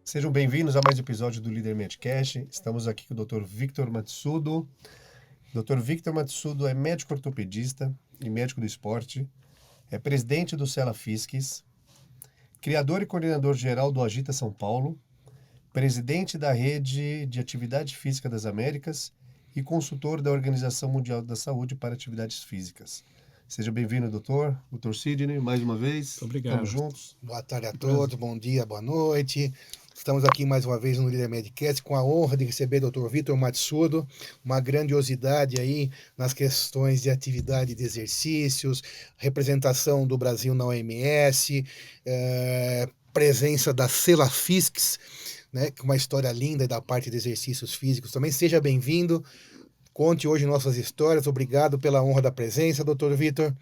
Sejam bem-vindos a mais um episódio do Líder Medcast. Estamos aqui com o Dr. Victor Matsudo. Dr. Victor Matsudo é médico ortopedista e médico do esporte, é presidente do Sela Fisques, criador e coordenador geral do Agita São Paulo, presidente da Rede de Atividade Física das Américas e consultor da Organização Mundial da Saúde para Atividades Físicas. Seja bem-vindo, Dr. Sidney, mais uma vez. Obrigado. Estamos juntos. Boa tarde a todos, bom dia, boa noite. Estamos aqui mais uma vez no Líder Medcast com a honra de receber o Dr. Victor Matsudo, uma grandiosidade aí nas questões de atividade de exercícios, representação do Brasil na OMS, presença da Sela Fisques, né, com uma história linda da parte de exercícios físicos também. Seja bem-vindo, conte hoje nossas histórias. Obrigado pela honra da presença, Dr. Victor.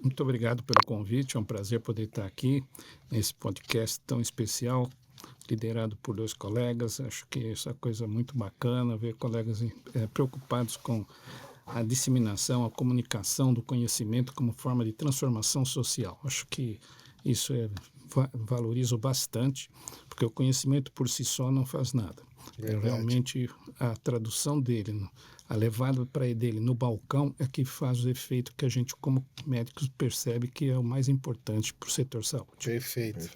Muito obrigado pelo convite, é um prazer poder estar aqui nesse podcast tão especial, liderado por dois colegas. Acho que essa coisa é muito bacana, ver colegas preocupados com a disseminação, a comunicação do conhecimento como forma de transformação social. Acho que isso valorizo bastante, porque o conhecimento por si só não faz nada. É realmente a tradução dele, a levada dele no balcão é que faz o efeito que a gente, como médicos, percebe que é o mais importante para o setor saúde. Perfeito.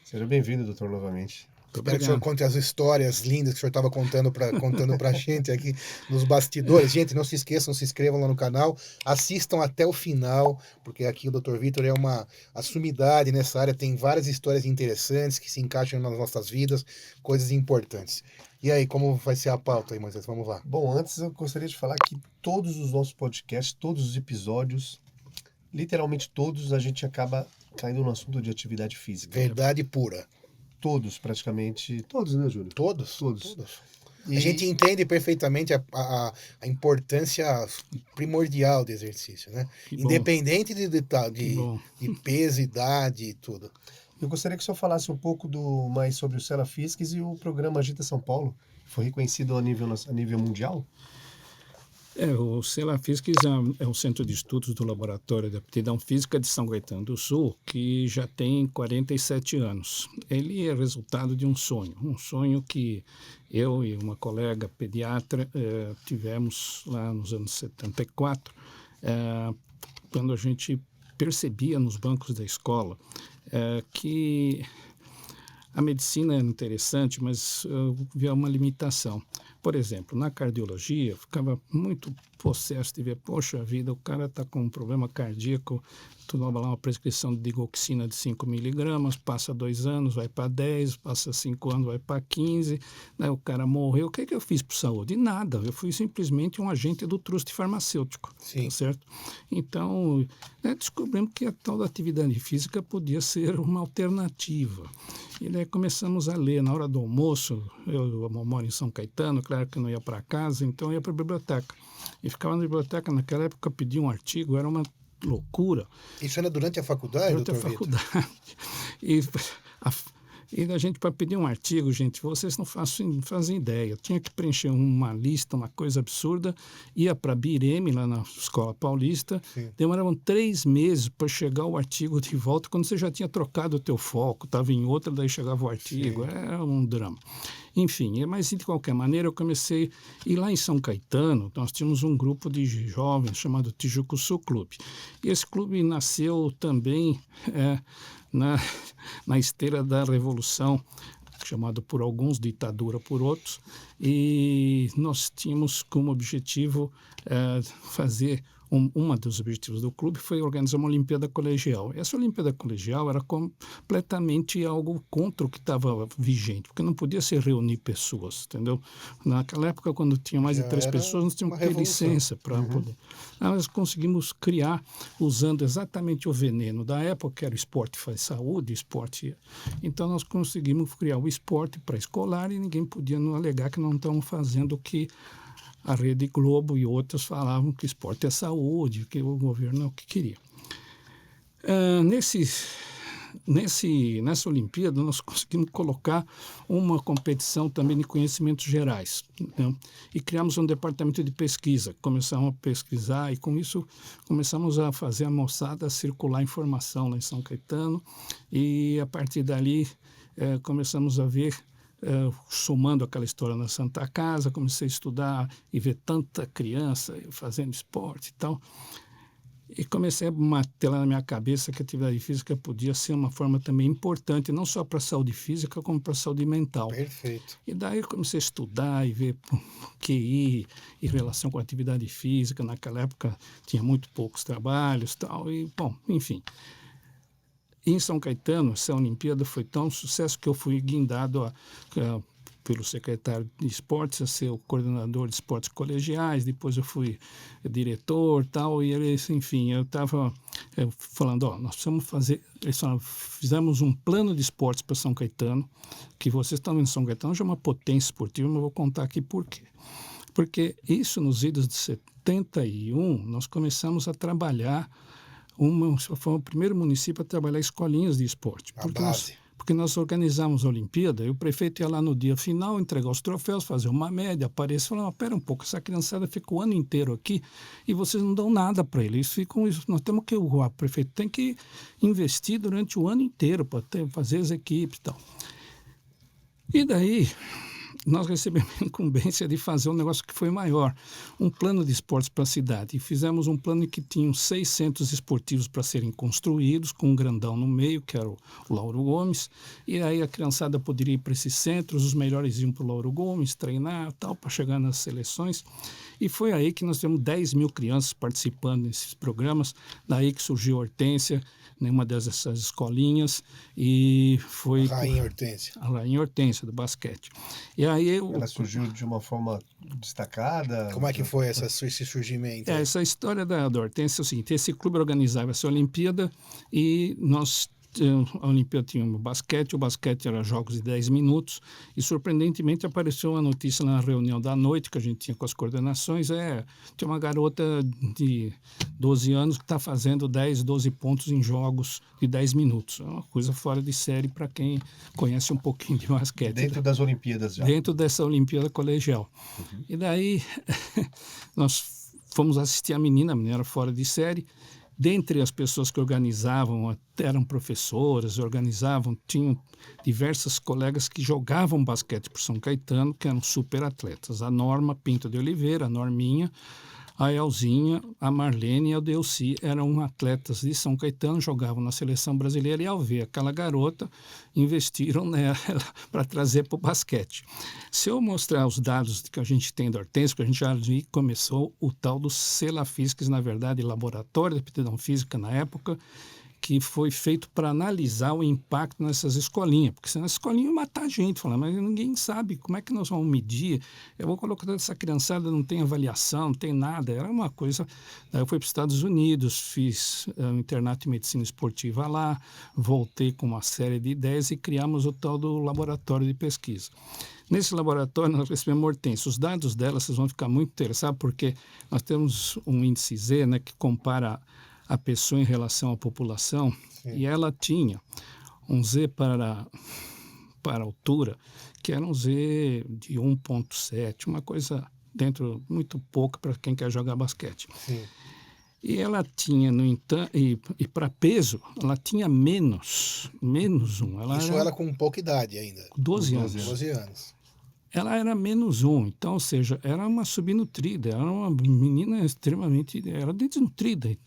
Seja bem-vindo, doutor, novamente. Espero que o senhor conte as histórias lindas que o senhor estava contando para a gente aqui nos bastidores. Gente, não se esqueçam, se inscrevam lá no canal, assistam até o final, porque aqui o Dr. Victor é a sumidade nessa área, tem várias histórias interessantes que se encaixam nas nossas vidas, coisas importantes. E aí, como vai ser a pauta aí, Moisés? Vamos lá. Bom, antes eu gostaria de falar que todos os nossos podcasts, todos os episódios, literalmente todos, a gente acaba caindo no assunto de atividade física. Verdade pura. Todos, praticamente. Todos, né, Júlio? Todos. E a gente entende perfeitamente a importância primordial do exercício, né? Independente de peso, idade e tudo. Eu gostaria que o senhor falasse um pouco mais sobre o Sela Fisques e o programa Agita São Paulo, que foi reconhecido a nível mundial. O Sela Fisques é um centro de estudos do Laboratório de Aptidão Física de São Caetano do Sul, que já tem 47 anos. Ele é resultado de um sonho que eu e uma colega pediatra tivemos lá nos anos 74, quando a gente percebia nos bancos da escola que a medicina era interessante, mas havia uma limitação. Por exemplo, na cardiologia, eu ficava muito possesso de ver, poxa vida, o cara está com um problema cardíaco, tu dá lá uma prescrição de digoxina de 5 miligramas, passa 2 anos, vai para 10, passa 5 anos, vai para 15, daí o cara morreu. O que eu fiz por saúde? Nada, eu fui simplesmente um agente do truste farmacêutico, tá certo? Então, descobrimos que a tal da atividade física podia ser uma alternativa. E daí começamos a ler. Na hora do almoço, eu moro em São Caetano, claro que eu não ia para casa, então eu ia para a biblioteca. E ficava na biblioteca, naquela época, pedia um artigo, era uma loucura. Isso era durante a faculdade, durante a faculdade. E a gente, para pedir um artigo, gente, vocês não fazem ideia. Eu tinha que preencher uma lista, uma coisa absurda, ia para a Bireme, lá na Escola Paulista, demoravam 3 meses para chegar o artigo de volta, quando você já tinha trocado o teu foco, estava em outra, daí chegava o artigo, era um drama. Enfim, mas de qualquer maneira eu comecei, e lá em São Caetano nós tínhamos um grupo de jovens chamado Tijuco Sul Clube. E esse clube nasceu também na esteira da Revolução, chamado por alguns ditadura por outros, e nós tínhamos como objetivo fazer um dos objetivos do clube foi organizar uma Olimpíada Colegial. Essa Olimpíada Colegial era completamente algo contra o que estava vigente, porque não podia se reunir pessoas, entendeu? Naquela época, quando tinha mais de 3 pessoas, nós tínhamos que ter licença para poder. Nós conseguimos criar, usando exatamente o veneno da época, que era o esporte faz saúde, esporte. Então, nós conseguimos criar o esporte para escolar e ninguém podia não alegar que não estavam fazendo o que a Rede Globo e outras falavam que esporte é saúde, que o governo é o que queria. nessa Olimpíada nós conseguimos colocar uma competição também de conhecimentos gerais, né? E criamos um departamento de pesquisa, começamos a pesquisar e com isso começamos a fazer a moçada circular informação lá em São Caetano e a partir dali começamos a ver, somando aquela história na Santa Casa, comecei a estudar e ver tanta criança fazendo esporte e tal. E comecei a bater lá na minha cabeça que a atividade física podia ser uma forma também importante, não só para a saúde física, como para a saúde mental. Perfeito. E daí eu comecei a estudar e ver QI em relação com a atividade física. Naquela época tinha muito poucos trabalhos e tal. E, bom, enfim. Em São Caetano, essa Olimpíada foi tão sucesso que eu fui guindado pelo secretário de esportes a ser o coordenador de esportes colegiais, depois eu fui diretor tal, e eles, enfim, eu estava falando, nós precisamos fazer, eles falaram, fizemos um plano de esportes para São Caetano, que vocês estão vendo, São Caetano já é uma potência esportiva, mas eu vou contar aqui por quê. Porque isso nos idos de 71, nós começamos a trabalhar, foi o primeiro município a trabalhar escolinhas de esporte. Porque nós organizamos a Olimpíada e o prefeito ia lá no dia final, entregar os troféus, fazer uma média, aparecer e falar, espera um pouco, essa criançada fica o ano inteiro aqui e vocês não dão nada para eles. Nós temos que, o prefeito tem que investir durante o ano inteiro para fazer as equipes e tal. E daí nós recebemos a incumbência de fazer um negócio que foi maior, um plano de esportes para a cidade. E fizemos um plano que tinha 6 centros esportivos para serem construídos, com um grandão no meio, que era o Lauro Gomes. E aí a criançada poderia ir para esses centros, os melhores iam para o Lauro Gomes, treinar tal, para chegar nas seleções. E foi aí que nós temos 10 mil crianças participando desses programas, daí que surgiu a Hortência, nenhuma dessas escolinhas, e foi... A Rainha Hortência. A Rainha Hortência, do basquete. E aí ela surgiu de uma forma destacada? Como é que foi esse surgimento? Essa história da Hortência é o seguinte, esse clube organizava essa Olimpíada e a Olimpíada tinha o basquete era jogos de 10 minutos, e surpreendentemente apareceu uma notícia na reunião da noite que a gente tinha com as coordenações, tinha uma garota de 12 anos que está fazendo 10, 12 pontos em jogos de 10 minutos. É uma coisa fora de série para quem conhece um pouquinho de basquete. Dentro das Olimpíadas já? Dentro dessa Olimpíada colegial. Uhum. E daí nós fomos assistir a menina era fora de série. Dentre as pessoas que organizavam, eram professoras, tinham diversas colegas que jogavam basquete por São Caetano, que eram super atletas. A Norma Pinto de Oliveira, a Norminha, a Elzinha, a Marlene e a Delci eram atletas de São Caetano, jogavam na seleção brasileira e ao ver aquela garota, investiram nela para trazer para o basquete. Se eu mostrar os dados que a gente tem da Hortência, que a gente já começou o tal do Celafisques, na verdade, laboratório de aptidão física na época, que foi feito para analisar o impacto nessas escolinhas, porque senão as escolinhas iam matar a gente, falando, mas ninguém sabe como é que nós vamos medir, eu vou colocar essa criançada, não tem avaliação, não tem nada, era uma coisa. Daí eu fui para os Estados Unidos, fiz um internato de medicina esportiva lá, voltei com uma série de ideias e criamos o tal do laboratório de pesquisa. Nesse laboratório nós recebemos Hortência. Os dados dela, vocês vão ficar muito interessados, porque nós temos um índice Z, né, que compara a pessoa em relação à população. Sim. E ela tinha um Z para altura, que era um Z de 1,7, uma coisa dentro muito pouca para quem quer jogar basquete. Sim. E ela tinha, no entanto, e para peso, ela tinha menos um. Ela com pouca idade ainda. 12 anos. Ela era -1, então, ou seja, era uma subnutrida, era uma menina extremamente, era desnutrida.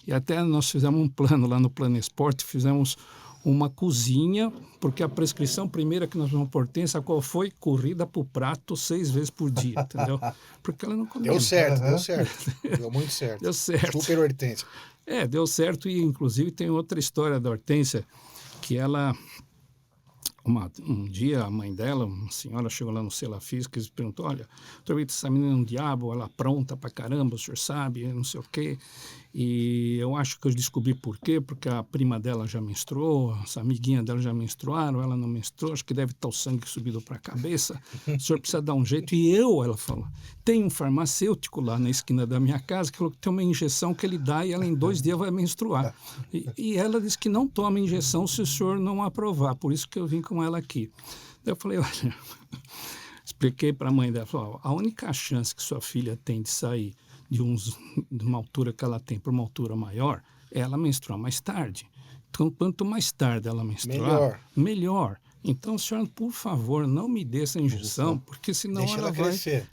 E até nós fizemos um plano lá no Plano Esporte, fizemos uma cozinha, porque a prescrição primeira que nós vamos por Hortência, qual foi? Corrida para o prato 6 vezes por dia, entendeu? Porque ela não comia. Deu certo. Deu muito certo. Deu certo. Super Hortência. Deu certo, e inclusive tem outra história da Hortência, que ela... Um dia a mãe dela, uma senhora, chegou lá no Celafisques e perguntou, olha, doutor Vitor, essa menina é um diabo, ela pronta pra caramba, o senhor sabe, não sei o quê. E eu acho que eu descobri por quê, porque a prima dela já menstruou, as amiguinhas dela já menstruaram, ela não menstruou, acho que deve estar o sangue subido para a cabeça, o senhor precisa dar um jeito. E ela falou, tem um farmacêutico lá na esquina da minha casa que falou que tem uma injeção que ele dá e ela em 2 dias vai menstruar. E ela disse que não toma injeção se o senhor não aprovar, por isso que eu vim com ela aqui. Daí eu falei, olha, expliquei para a mãe dela, falou, a única chance que sua filha tem de sair de uma altura que ela tem para uma altura maior é ela menstruar mais tarde. Então, quanto mais tarde ela menstruar, melhor. Então, senhora, por favor, não me dê essa injeção, porque senão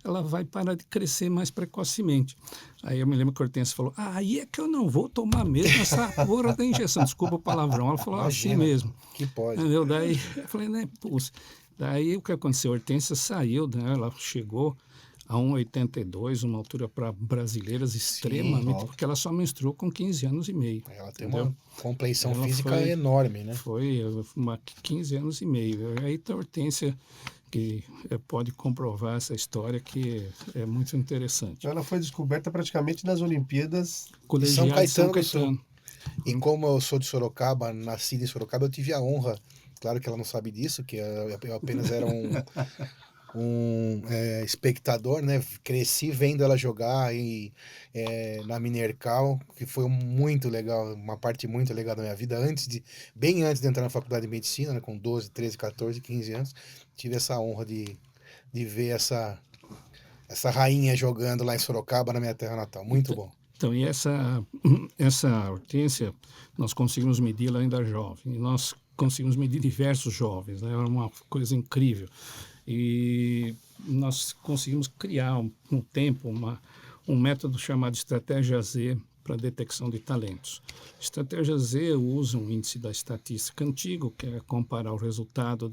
ela vai parar de crescer mais precocemente. Aí eu me lembro que a Hortência falou, aí é que eu não vou tomar mesmo essa porra da injeção. Desculpa o palavrão. Ela falou, assim mesmo. Que pode. Entendeu? Daí eu falei, né, pulsa. Daí o que aconteceu? A Hortência saiu, né, ela chegou a 1,82, uma altura para brasileiras extremamente, porque ela só menstruou com 15 anos e meio. Ela tem uma compleição física enorme, né? Foi 15 anos e meio. Aí a Hortência que pode comprovar essa história que é muito interessante. Ela foi descoberta praticamente nas Olimpíadas de São Caetano do Sul. E como eu sou de Sorocaba, nasci em Sorocaba, eu tive a honra, claro que ela não sabe disso, que eu apenas era um espectador, né? Cresci vendo ela jogar na Minercal, que foi muito legal, uma parte muito legal da minha vida, bem antes de entrar na faculdade de medicina, né? Com 12, 13, 14, 15 anos, tive essa honra de ver essa rainha jogando lá em Sorocaba, na minha terra natal. Muito bom. Então, e essa Hortência, nós conseguimos medir ela ainda jovem, e nós conseguimos medir diversos jovens, né? Era uma coisa incrível. E nós conseguimos criar um tempo um método chamado Estratégia Z para detecção de talentos. Estratégia Z usa um índice da estatística antigo, que é comparar o resultado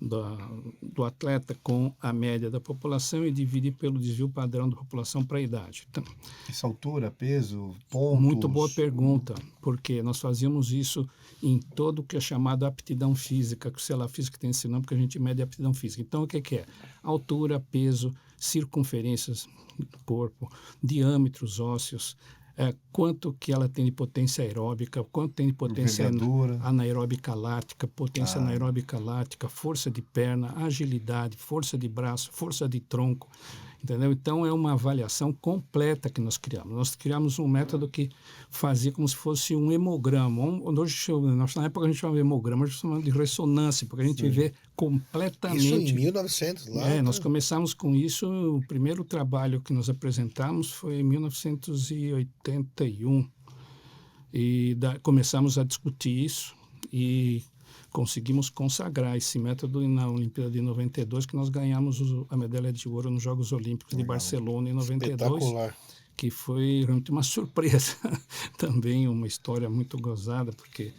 do atleta com a média da população e dividir pelo desvio padrão da população para a idade. Então, essa altura, peso, pontos... Muito boa pergunta, porque nós fazíamos isso em todo o que é chamado aptidão física, que o Cela Física tem esse nome, porque a gente mede a aptidão física. Então, o que é? Altura, peso, circunferências do corpo, diâmetros ósseos, quanto que ela tem de potência aeróbica, quanto tem de potência anaeróbica lática, potência anaeróbica lática, força de perna, agilidade, força de braço, força de tronco, entendeu? Então, é uma avaliação completa que nós criamos. Nós criamos um método que fazia como se fosse um hemograma. Na época a gente chamava de hemograma, a gente chamava de ressonância, porque a gente vê completamente... Isso em 1900, lá? Nós começamos com isso, o primeiro trabalho que nós apresentamos foi em 1981. E começamos a discutir isso e conseguimos consagrar esse método na Olimpíada de 92, que nós ganhamos a medalha de ouro nos Jogos Olímpicos de Barcelona em 92. Espetacular. Que foi realmente uma surpresa. Também uma história muito gozada, porque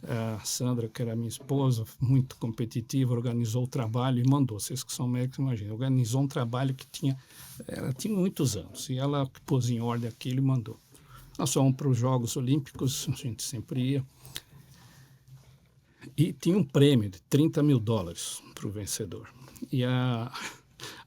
a Sandra, que era minha esposa, muito competitiva, organizou o trabalho e mandou. Vocês que são médicos, imaginem. Organizou um trabalho que tinha muitos anos. E ela pôs em ordem aquilo e mandou. Nós fomos para os Jogos Olímpicos, a gente sempre ia. E tinha um prêmio de $30 mil para o vencedor. E a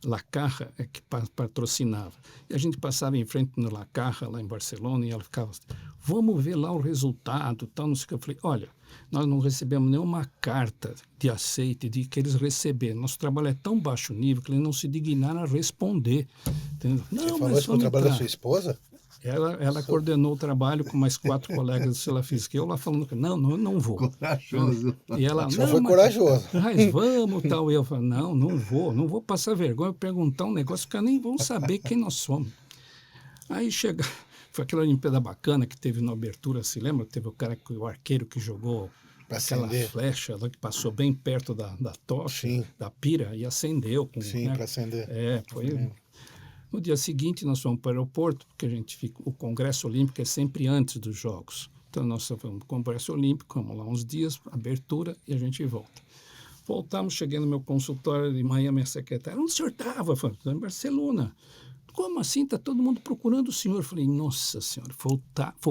La Caja é que patrocinava. E a gente passava em frente no La Caja, lá em Barcelona, e ela ficava assim, vamos ver lá o resultado, tal, não sei o que. Eu falei, olha, nós não recebemos nenhuma carta de aceite de que eles receberam. Nosso trabalho é tão baixo nível que eles não se dignaram a responder. Entendeu? Você falou isso para o trabalho da sua esposa? Ela coordenou o trabalho com mais 4 colegas do Cela Física. Eu lá falando que não vou. Corajoso. E ela, só foi corajoso. Mas vamos, tal. E eu falei, não vou passar vergonha, perguntar um negócio que nem vão saber quem nós somos. Aí chega, foi aquela Olimpíada bacana que teve na abertura, se lembra? Teve o arqueiro que jogou aquela flecha que passou bem perto da tocha, da pira, e acendeu. Para acender. Foi... No dia seguinte, nós fomos para o aeroporto, porque o Congresso Olímpico é sempre antes dos Jogos. Então, nós fomos para o Congresso Olímpico, vamos lá uns dias, abertura, e a gente volta. Voltamos, cheguei no meu consultório de manhã, minha secretária, onde o senhor estava? Eu falei, em Barcelona. Como assim? Está todo mundo procurando o senhor. Eu falei, nossa senhora, foi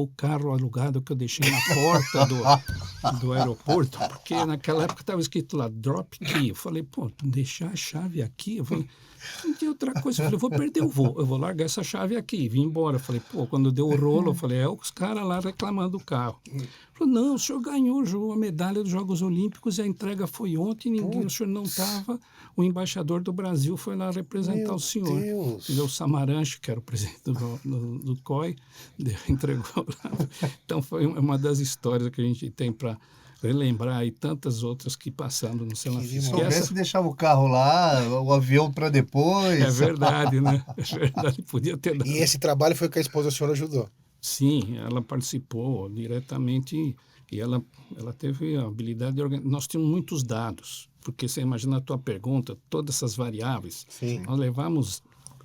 o carro alugado que eu deixei na porta do aeroporto, porque naquela época estava escrito lá, drop key. Eu falei, pô, deixar a chave aqui? Eu falei, não tem outra coisa. Eu falei, vou perder o voo, eu vou largar essa chave aqui. Vim embora. Eu falei, pô, quando deu o rolo, eu falei, os caras lá reclamando do carro. Ele falou, não, o senhor ganhou a medalha dos Jogos Olímpicos e a entrega foi ontem, o senhor não estava, o embaixador do Brasil foi lá representar o senhor. Deus. O Samaranch, que era o presidente do COI, entregou lá. Então foi uma das histórias que a gente tem para relembrar e tantas outras que passando no Sela Que Física. Se E soubesse, deixava o carro lá, o avião para depois. é verdade, né? É verdade, podia ter dado. E esse trabalho foi que a esposa da senhora ajudou. Sim, ela participou diretamente e ela teve a habilidade de organizar. Nós tínhamos muitos dados, porque você imagina a tua pergunta, todas essas variáveis. Sim. Nós levamos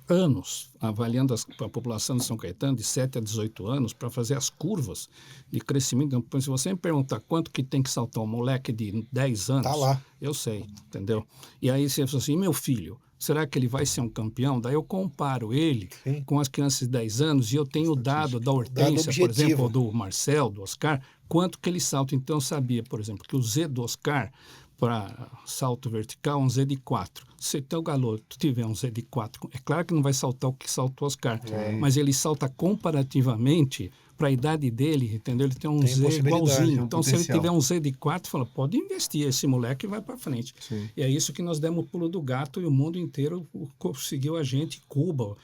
anos avaliando a população de São Caetano, de 7 a 18 anos, para fazer as curvas de crescimento. Então, se você me perguntar quanto que tem que saltar um moleque de 10 anos, Tá lá. eu sei, entendeu? E aí você fala assim, meu filho, será que ele vai ser um campeão? Daí eu comparo ele Sim. com as crianças de 10 anos e eu tenho o dado da Hortência, por objetivo. exemplo, ou do Marcel, do Oscar, quanto que ele salta. Então eu sabia, por exemplo, que o Z do Oscar para salto vertical, um Z de 4. Se teu garoto tiver um Z de 4, é claro que não vai saltar o que salta o Oscar, mas ele salta comparativamente para a idade dele, entendeu? Ele tem um Tem Z possibilidade, igualzinho. tem um Então, se ele potencial. tiver um Z de 4, fala, pode investir, esse moleque vai para frente. Sim. E é isso que nós demos o pulo do gato e o mundo inteiro conseguiu a gente. Cuba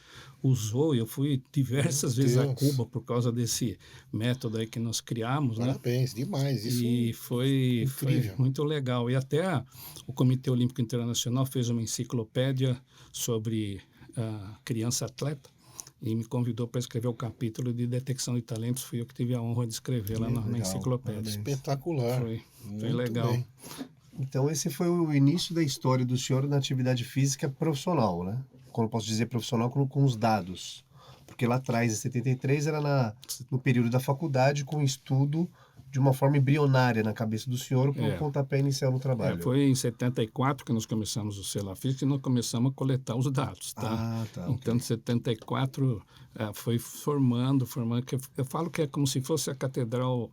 usou, eu fui diversas vezes a Deus. Cuba por causa desse método aí que nós criamos, né? Parabéns, demais. Isso E foi incrível. muito legal. E até o Comitê Olímpico Internacional fez uma enciclopédia sobre a criança atleta e me convidou para escrever o capítulo de detecção de talentos. Fui eu que tive a honra de escrever lá na Legal, enciclopédia. parabéns. espetacular. Foi Muito legal. bem. Então, esse foi o início da história do senhor na atividade física profissional, né? Quando eu posso dizer profissional, com os dados. Porque lá atrás, em 73, era no período da faculdade, com estudo de uma forma embrionária na cabeça do senhor, com o pontapé inicial no trabalho. Foi em 74 que nós começamos o Sela Física e nós começamos a coletar os dados, tá? Ah, tá. Então, em 74, foi formando, que eu falo que é como se fosse a Catedral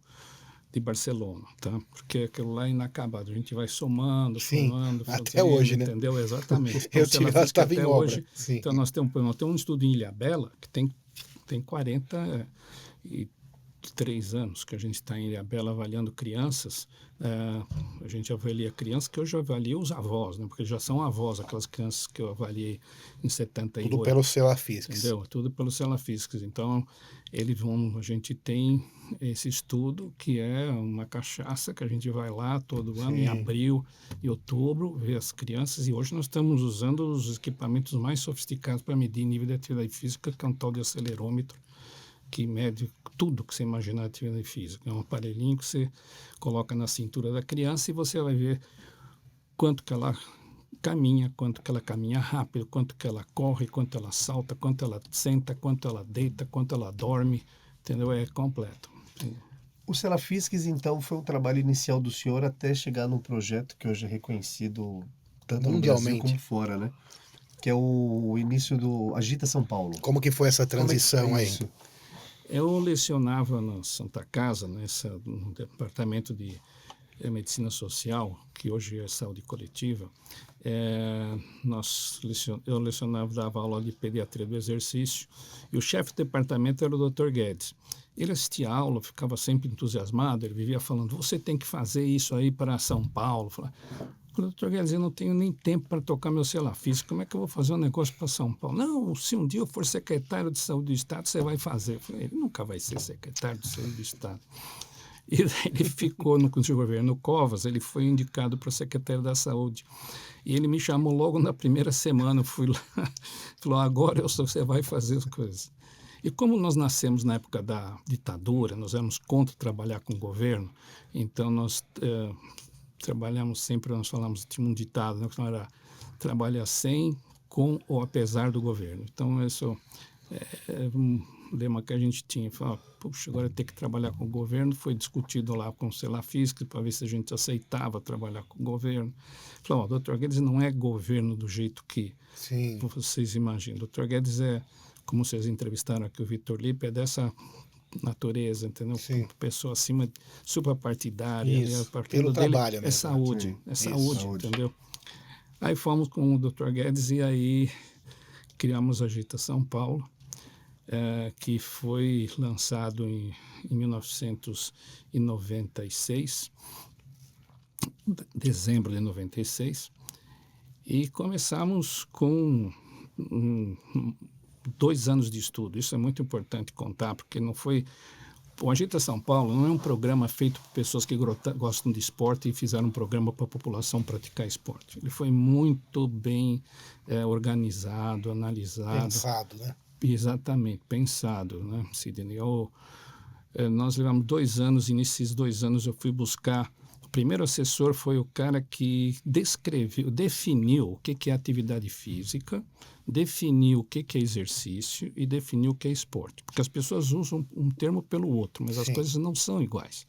de Barcelona, tá? Porque aquilo lá é inacabado. A gente vai somando, Sim, somando, até hoje, né? entendeu? Exatamente. Eu Então, tive, Sela ela Física estava em até obra. hoje. Sim. Então, nós temos um estudo em Ilhabela que tem 43 anos que a gente está em Ilhabela avaliando crianças. A gente avalia crianças que eu já avalio os avós, né? Porque já são avós, aquelas crianças que eu avaliei em 78. Tudo pelo Sela Física. Entendeu? Tudo pelo Sela Física. Então, a gente tem esse estudo que é uma cachaça que a gente vai lá todo ano, em abril e outubro, ver as crianças. E hoje nós estamos usando os equipamentos mais sofisticados para medir nível de atividade física, que é um tal de acelerômetro, que mede tudo que você imaginar de atividade física. É um aparelhinho que você coloca na cintura da criança e você vai ver quanto que ela caminha, quanto que ela caminha rápido, quanto que ela corre, quanto ela salta, quanto ela senta, quanto ela deita, quanto ela dorme, entendeu? É completo. O Sela Físicas, então, foi um trabalho inicial do senhor até chegar num projeto que hoje é reconhecido tanto no Brasil Mundialmente. como fora, né? Que é o início do Agita São Paulo. Como que foi essa transição Como é que aí? foi isso? Eu lecionava na Santa Casa, no departamento de medicina social, que hoje é saúde coletiva. Eu lecionava, dava aula de pediatria do exercício, e o chefe do departamento era o Dr. Guedes. Ele assistia a aula, ficava sempre entusiasmado, ele vivia falando, você tem que fazer isso aí para São Paulo. Doutor Guedes, eu não tenho nem tempo para tocar meu Sela Física, como é que eu vou fazer um negócio para São Paulo? Não, se um dia eu for secretário de saúde do Estado, você vai fazer. Eu falei, ele nunca vai ser secretário de saúde do Estado. E daí ele ficou no governo Covas, ele foi indicado para secretário da Saúde. E ele me chamou logo na primeira semana, eu fui lá, falou, agora você vai fazer as coisas. E como nós nascemos na época da ditadura, nós éramos contra trabalhar com o governo, então nós trabalhamos sempre, nós falamos, tinha um ditado, né, que era trabalha sem, com ou apesar do governo. Então, isso é um lema que a gente tinha. Falava, puxa, agora tem que trabalhar com o governo. Foi discutido lá com o Sela Física para ver se a gente aceitava trabalhar com o governo. Falou, doutor Guedes não é governo do jeito que vocês imaginam. Doutor Guedes é como vocês entrevistaram aqui o Vitor Lippe, é dessa natureza, entendeu? Sim. Pessoa acima, suprapartidária. Isso, partindo pelo dele trabalho é mesmo. saúde, Sim, é isso, saúde, saúde. entendeu? Aí fomos com o Dr. Guedes e aí criamos a Agita São Paulo, que foi lançado em 1996, dezembro de 96, e começamos com 2 anos de estudo. Isso é muito importante contar, porque não foi... O Agita São Paulo não é um programa feito por pessoas que gostam de esporte e fizeram um programa para a população praticar esporte. Ele foi muito bem organizado, analisado. Pensado, né? Exatamente, pensado, né, Sidney? Nós levamos 2 anos, e nesses 2 anos eu fui buscar... O primeiro assessor foi o cara que definiu o que é atividade física, definiu o que é exercício e definiu o que é esporte. Porque as pessoas usam um termo pelo outro, mas as coisas não são iguais.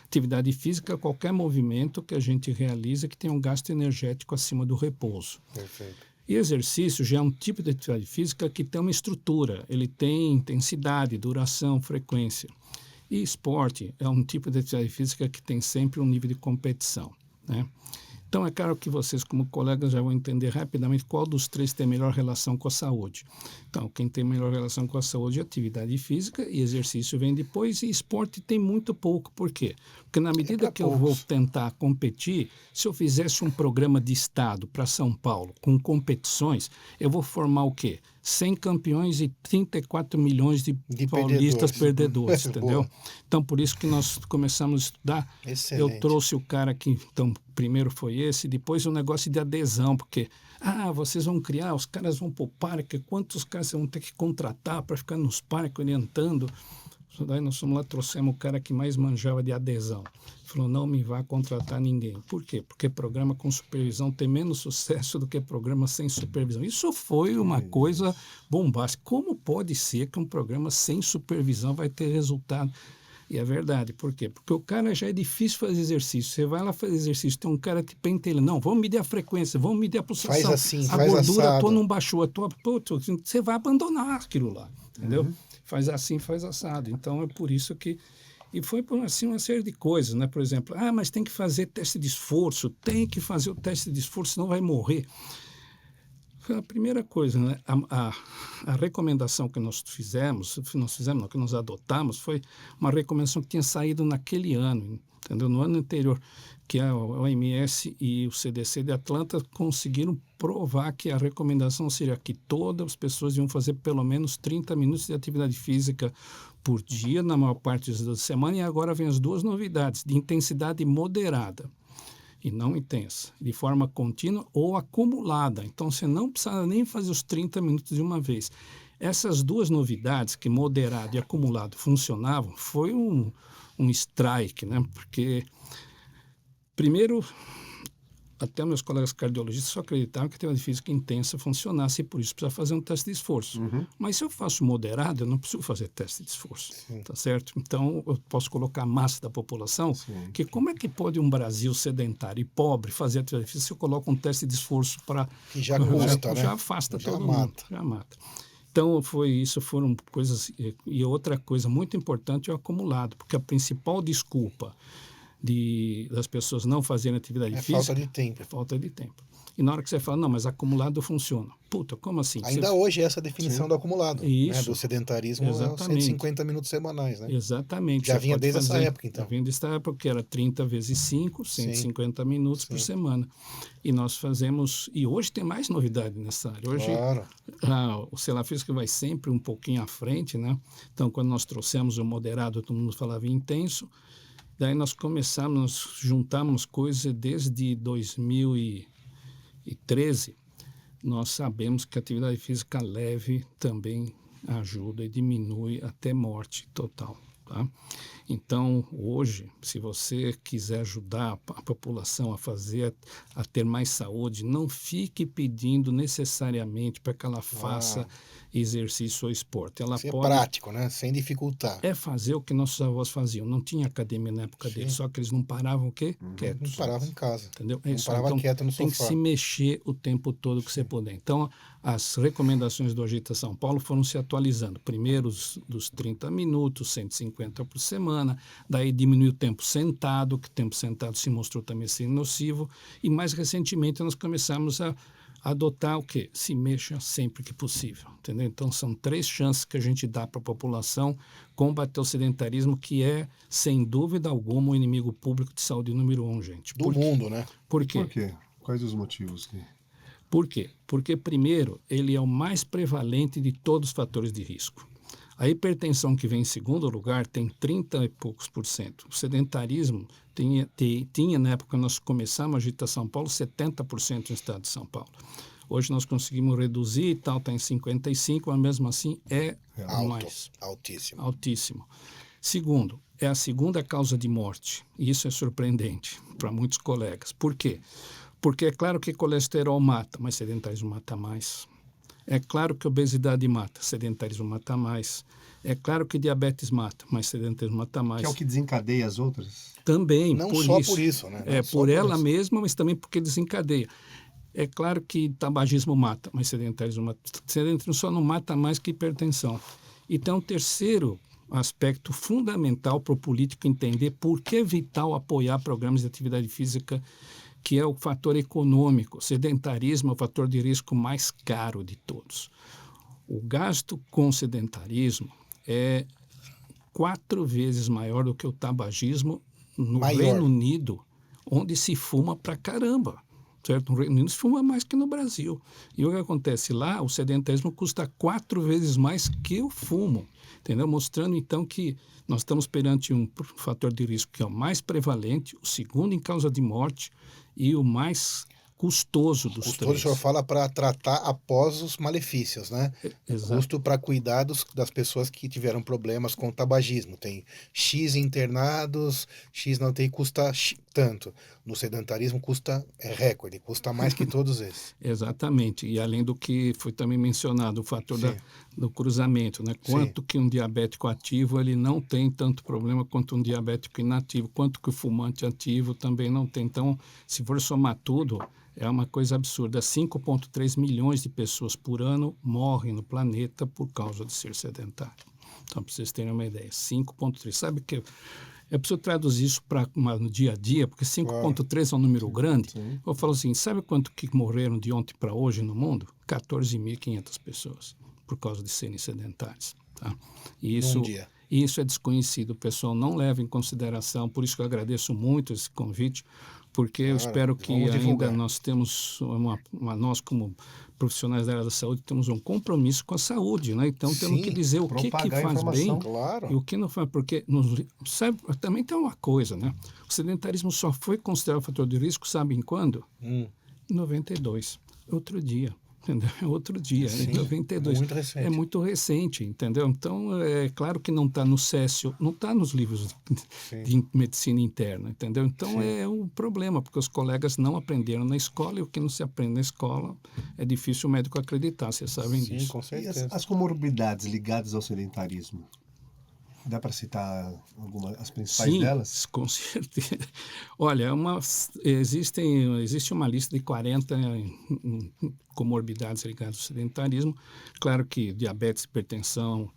Atividade física é qualquer movimento que a gente realiza que tem um gasto energético acima do repouso. Perfeito. E exercício já é um tipo de atividade física que tem uma estrutura, ele tem intensidade, duração, frequência. E esporte é um tipo de atividade física que tem sempre um nível de competição, né? Então, é claro que vocês, como colegas, já vão entender rapidamente qual dos 3 tem melhor relação com a saúde. Então, quem tem melhor relação com a saúde é atividade física, e exercício vem depois, e esporte tem muito pouco. Por quê? Porque na medida que eu vou tentar competir, se eu fizesse um programa de estado para São Paulo, com competições, eu vou formar o quê? 100 campeões e 34 milhões de paulistas perdedores, entendeu? Então, por isso que nós começamos a estudar. Excelente. Eu trouxe o cara que, então, primeiro foi esse, depois o negócio de adesão, porque, vocês vão criar, os caras vão para o parque, quantos caras vocês vão ter que contratar para ficar nos parques orientando? Daí nós fomos lá, trouxemos o cara que mais manjava de adesão. Falou, não me vá contratar ninguém. Por quê? Porque programa com supervisão tem menos sucesso do que programa sem supervisão. Isso foi uma coisa bombástica. Como pode ser que um programa sem supervisão vai ter resultado? E é verdade. Por quê? Porque o cara já é difícil fazer exercício. Você vai lá fazer exercício, tem um cara que pentelha. Não, vamos medir a frequência, vamos medir a pulsação. Faz assim, a faz gordura assado. tua não baixou, a tua... Você vai abandonar aquilo lá, entendeu? Faz assim, faz assado. Então, é por isso que... E foi por assim uma série de coisas, né? Por exemplo, mas tem que fazer teste de esforço, tem que fazer o teste de esforço, senão vai morrer. Foi a primeira coisa, né? A recomendação que nós fizemos, não, que nós adotamos, foi uma recomendação que tinha saído naquele ano, entendeu? No ano anterior, que a OMS e o CDC de Atlanta conseguiram provar que a recomendação seria que todas as pessoas iam fazer pelo menos 30 minutos de atividade física por dia, na maior parte dos dias da semana, e agora vem as 2 novidades, de intensidade moderada e não intensa, de forma contínua ou acumulada. Então, você não precisa nem fazer os 30 minutos de uma vez. Essas 2 novidades, que moderado e acumulado funcionavam, foi um strike, né? Porque, primeiro, até meus colegas cardiologistas só acreditavam que a atividade física intensa funcionasse e por isso precisa fazer um teste de esforço. Mas se eu faço moderado, eu não preciso fazer teste de esforço, tá certo? Então, eu posso colocar a massa da população, que como é que pode um Brasil sedentário e pobre fazer atividade física se eu coloco um teste de esforço para... Que já custa, né? Já afasta Já todo mata. mundo, já mata. Então, foram coisas... E outra coisa muito importante é o acumulado, porque a principal desculpa das pessoas não fazerem atividade física... falta de tempo. É falta de tempo. E na hora que você fala, não, mas acumulado funciona. Puta, como assim? Ainda hoje essa definição do acumulado. Isso. Né? Do sedentarismo Exatamente. é 150 minutos semanais, né? Exatamente. Já Você vinha pode desde essa fazer. época, então. Já vinha desde essa época, que era 30 vezes 5, 150 minutos por semana. E nós fazemos... E hoje tem mais novidade nessa área. Hoje, Claro. o Sela Física vai sempre um pouquinho à frente, né? Então, quando nós trouxemos o moderado, todo mundo falava intenso. Daí nós juntamos coisas desde 2013. Nós sabemos que a atividade física leve também ajuda e diminui até morte total, tá? Então, hoje, se você quiser ajudar a população a ter mais saúde, não fique pedindo necessariamente para que ela faça exercício ou esporte. Ela Ser pode prático, né? Sem dificultar. fazer o que nossos avós faziam. Não tinha academia na época Sim. deles, só que eles não paravam o quê? Não Quietos. parava em casa. Entendeu? É Não isso. parava Então, quieto no tem que sofá. se mexer o tempo todo que você puder. Então, as recomendações do Agita São Paulo foram se atualizando. Primeiro, dos 30 minutos, 150 por semana. Daí, diminuiu o tempo sentado, que o tempo sentado se mostrou também ser nocivo. E, mais recentemente, nós começamos a adotar o quê? Se mexa sempre que possível, entendeu? Então, são 3 chances que a gente dá para a população combater o sedentarismo, que é, sem dúvida alguma, o inimigo público de saúde número 1, gente. Do mundo, né? Por quê? Por quê? Quais os motivos? Por quê? Porque, primeiro, ele é o mais prevalente de todos os fatores de risco. A hipertensão, que vem em segundo lugar, tem 30 e poucos por cento. O sedentarismo tinha na época que nós começamos a Agita São Paulo, 70% no estado de São Paulo. Hoje nós conseguimos reduzir e tal, está em 55%, mas mesmo assim é Alto, mais altíssimo. altíssimo. Segundo, é a segunda causa de morte. E isso é surpreendente para muitos colegas. Por quê? Porque é claro que colesterol mata, mas sedentarismo mata mais. É claro que obesidade mata, sedentarismo mata mais. É claro que diabetes mata, mas sedentarismo mata mais. Que é o que desencadeia as outras? Também, Não por só isso. por isso, né? Não É só por ela isso. mesma, mas também porque desencadeia. É claro que tabagismo mata, mas sedentarismo mata. Sedentarismo só não mata mais que hipertensão. Então, terceiro aspecto fundamental para o político entender por que é vital apoiar programas de atividade física, que é o fator econômico. Sedentarismo é o fator de risco mais caro de todos. O gasto com sedentarismo é 4 vezes maior do que o tabagismo no Maior. Reino Unido, onde se fuma pra caramba. Certo? No Reino Unido se fuma mais que no Brasil. E o que acontece lá, o sedentarismo custa 4 vezes mais que o fumo. Entendeu? Mostrando, então, que nós estamos perante um fator de risco que é o mais prevalente, o segundo em causa de morte e o mais custoso dos Custoso, o três. senhor fala para tratar após os malefícios, né? Exato. Custo para cuidar das pessoas que tiveram problemas com o tabagismo. Tem X internados, X não tem, custa tanto. No sedentarismo custa, é recorde, custa mais que todos esses. Exatamente. E além do que foi também mencionado, o fator Sim. do cruzamento, né? Quanto que um diabético ativo ele não tem tanto problema quanto um diabético inativo, quanto que o fumante ativo também não tem. Então, se for somar tudo, é uma coisa absurda. 5,3 milhões de pessoas por ano morrem no planeta por causa de ser sedentário. Então, para vocês terem uma ideia, 5,3. Sabe que eu preciso traduzir isso para no dia a dia, porque 5,3 é um número grande. Sim. Eu falo assim, sabe quanto que morreram de ontem para hoje no mundo? 14.500 pessoas, por causa de serem sedentários. Tá? E isso, Num dia. isso é desconhecido, o pessoal não leva em consideração, por isso que eu agradeço muito esse convite, porque eu Claro, espero que vamos ainda divulgar. nós temos, nós como profissionais da área da saúde, temos um compromisso com a saúde, né? Então temos Sim, que dizer o que propagar a faz bem informação. Claro. e o que não faz, porque sabe, também tem uma coisa, né? O sedentarismo só foi considerado fator de risco, sabe em quando? Em 92, outro dia. Entendeu? É outro dia, Sim, em 92. muito recente. É muito recente, entendeu? Então, é claro que não está no CESIO, não está nos livros de medicina interna, entendeu? Então, é um problema, porque os colegas não aprenderam na escola, e o que não se aprende na escola é difícil o médico acreditar, vocês sabem Sim, disso. com E certeza. as comorbidades ligadas ao sedentarismo? Dá para citar as principais Sim, delas? com certeza. Olha, existe uma lista de 40 comorbidades ligadas ao sedentarismo. Claro que diabetes, hipertensão,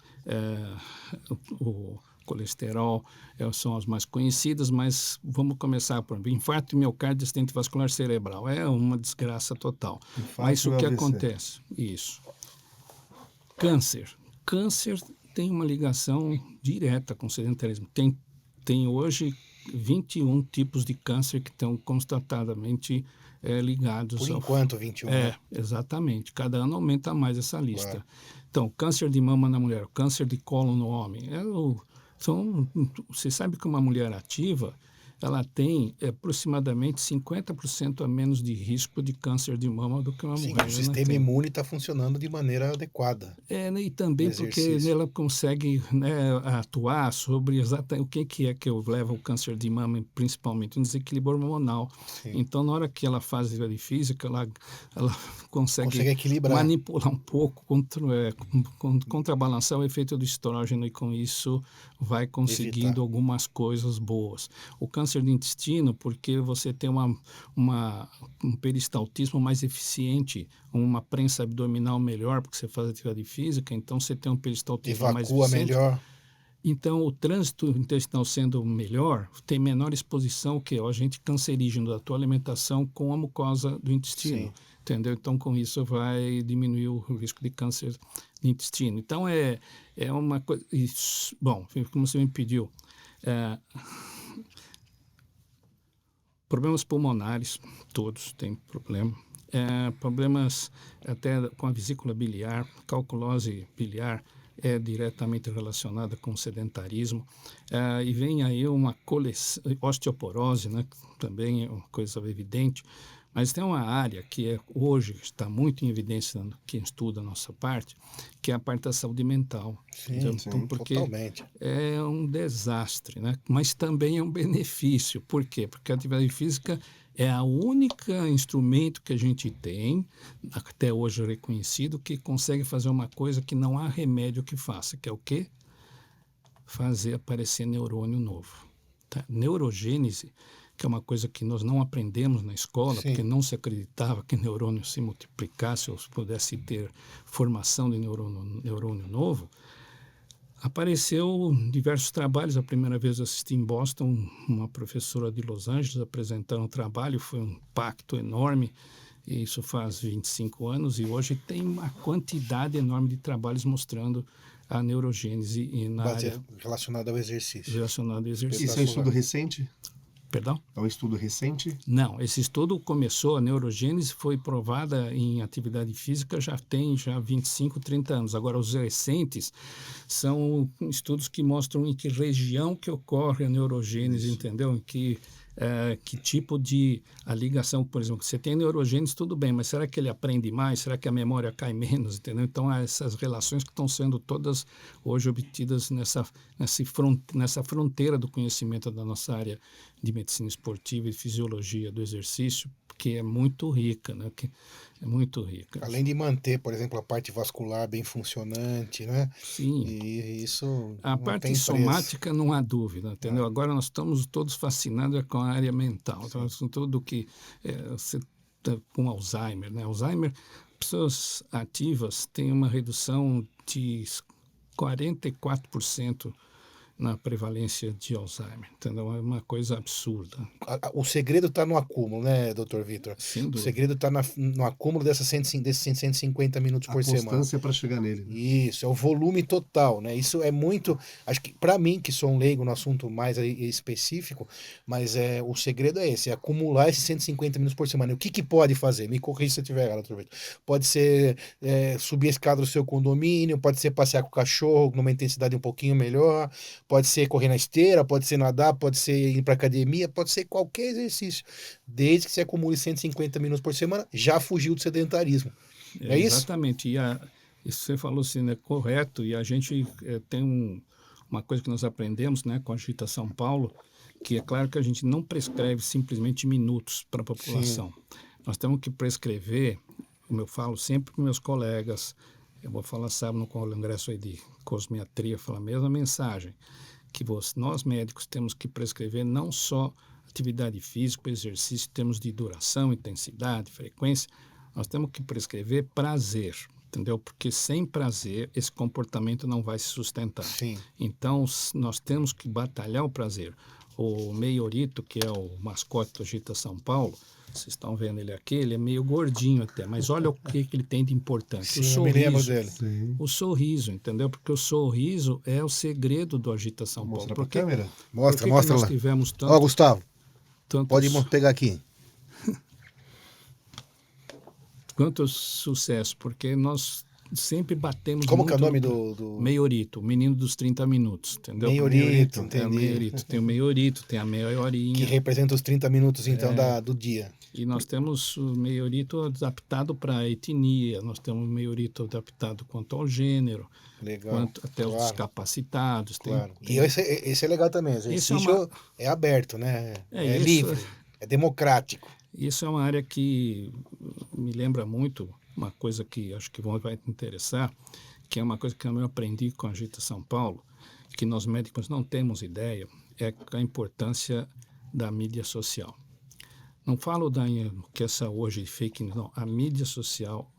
o colesterol são as mais conhecidas, mas vamos começar por infarto miocárdio, acidente vascular cerebral. É uma desgraça total. Mas Infarto o e que AVC. acontece? Isso. Câncer. Câncer tem uma ligação direta com o sedentarismo. Tem hoje 21 tipos de câncer que estão constatadamente ligados Por ao... enquanto, 21. né? Exatamente. Cada ano aumenta mais essa lista. Claro. Então, câncer de mama na mulher, câncer de cólon no homem. Você sabe que uma mulher ativa, ela tem aproximadamente 50% a menos de risco de câncer de mama do que uma Sim, mulher o já sistema tem. imune está funcionando de maneira adequada. Né, e também No porque exercício. ela consegue, né, atuar sobre exatamente o que é que leva ao câncer de mama, principalmente um desequilíbrio hormonal. Sim. Então, na hora que ela faz atividade física, ela consegue Consegue equilibrar. manipular um pouco, contrabalançar o efeito do estrógeno e com isso vai conseguindo Evitar. algumas coisas boas. O câncer do intestino, porque você tem um peristaltismo mais eficiente, uma prensa abdominal melhor, porque você faz atividade física, então você tem um peristaltismo mais Evacua eficiente. melhor. Então, o trânsito intestinal sendo melhor, tem menor exposição que o agente cancerígeno da tua alimentação com a mucosa do intestino. Sim. Entendeu? Então, com isso, vai diminuir o risco de câncer do intestino. Então, é uma coisa... Bom, como você me pediu, problemas pulmonares, todos têm problema. Problemas até com a vesícula biliar, calculose biliar é diretamente relacionada com o sedentarismo. E vem aí uma osteoporose, né, que também é uma coisa evidente. Mas tem uma área que hoje está muito em evidência, quem estuda a nossa parte, que é a parte da saúde mental. Sim, Então, porque totalmente. é um desastre, né? Mas também é um benefício. Por quê? Porque a atividade física é a única instrumento que a gente tem, até hoje reconhecido, que consegue fazer uma coisa que não há remédio que faça, que é o quê? Fazer aparecer neurônio novo. Tá? Neurogênese, que é uma coisa que nós não aprendemos na escola, Sim. porque não se acreditava que neurônio se multiplicasse ou pudesse ter formação de neurônio novo. Apareceu diversos trabalhos. A primeira vez eu assisti em Boston, uma professora de Los Angeles apresentando um trabalho, foi um impacto enorme, e isso faz 25 anos, e hoje tem uma quantidade enorme de trabalhos mostrando a neurogênese e na área Relacionada ao exercício. relacionada ao exercício. Isso é um estudo recente? Perdão? É um estudo recente? Não, esse estudo começou, a neurogênese foi provada em atividade física já tem 25, 30 anos. Agora, os recentes são estudos que mostram em que região que ocorre a neurogênese, entendeu? Em que tipo de a ligação, por exemplo, você tem neurogênese, tudo bem, mas será que ele aprende mais? Será que a memória cai menos? Entendeu? Então, há essas relações que estão sendo todas hoje obtidas nessa fronteira do conhecimento da nossa área de medicina esportiva e fisiologia do exercício, que é muito rica, né? Que é muito rica. Além de manter, por exemplo, a parte vascular bem funcionante, né? Sim. E isso A não parte tem preço. somática não há dúvida, entendeu? Agora nós estamos todos fascinados com a área mental, então, tudo que você tá com Alzheimer, né? Alzheimer, pessoas ativas têm uma redução de 44% na prevalência de Alzheimer, entendeu? É uma coisa absurda. O segredo está no acúmulo, né, doutor Vitor? Sem O dúvida. segredo está no acúmulo desses 150 minutos A por semana. constância para chegar nele. Né? Isso, é o volume total, né? Isso é muito. Acho que, para mim, que sou um leigo no assunto mais específico, mas o segredo é esse: é acumular esses 150 minutos por semana. E o que pode fazer? Me corrija se eu estiver errado, doutor Vitor. Pode ser subir a escada do seu condomínio, pode ser passear com o cachorro numa intensidade um pouquinho melhor, pode ser correr na esteira, pode ser nadar, pode ser ir para academia, pode ser qualquer exercício. Desde que você acumule 150 minutos por semana, já fugiu do sedentarismo. É isso? Exatamente. Isso você falou assim, é correto. E a gente tem uma coisa que nós aprendemos, né, com a Agita São Paulo, que é claro que a gente não prescreve simplesmente minutos para a população. Sim. Nós temos que prescrever, como eu falo sempre para meus colegas, eu vou falar, sabe, no congresso aí de cosmiatria, fala a mesma mensagem, que nós médicos temos que prescrever não só atividade física, exercício em termos de duração, intensidade, frequência, nós temos que prescrever prazer, entendeu? Porque sem prazer esse comportamento não vai se sustentar. Sim. Então nós temos que batalhar o prazer. O Meiorito, que é o mascote do Agita São Paulo, vocês estão vendo ele aqui, ele é meio gordinho até, mas olha o que ele tem de importante. Sim, o sorriso, eu me lembro dele. Sim. O sorriso, entendeu? Porque o sorriso é o segredo do Agita São Paulo. Mostra para a câmera? Mostra nós lá. tivemos Ó, Gustavo, pode tantos, pegar aqui. quanto sucesso, porque nós sempre batemos Como que é o muito nome do... Meiorito, o menino dos 30 minutos, entendeu? Meiorito, É, entendi. o Meiorito. Tem o Meiorito, tem a meia horinha. Que representa os 30 minutos, então, do dia. E nós temos o Meiorito adaptado para a etnia, nós temos o Meiorito adaptado quanto ao gênero, Legal. quanto até os discapacitados. Claro. E esse é legal também, o exercício é aberto, né? É livre, é democrático. Isso é uma área que me lembra muito uma coisa que acho que vai te interessar, que é uma coisa que eu aprendi com a Agita São Paulo, que nós médicos não temos ideia, é a importância da mídia social. Não falo que essa hoje fake news, não. A mídia social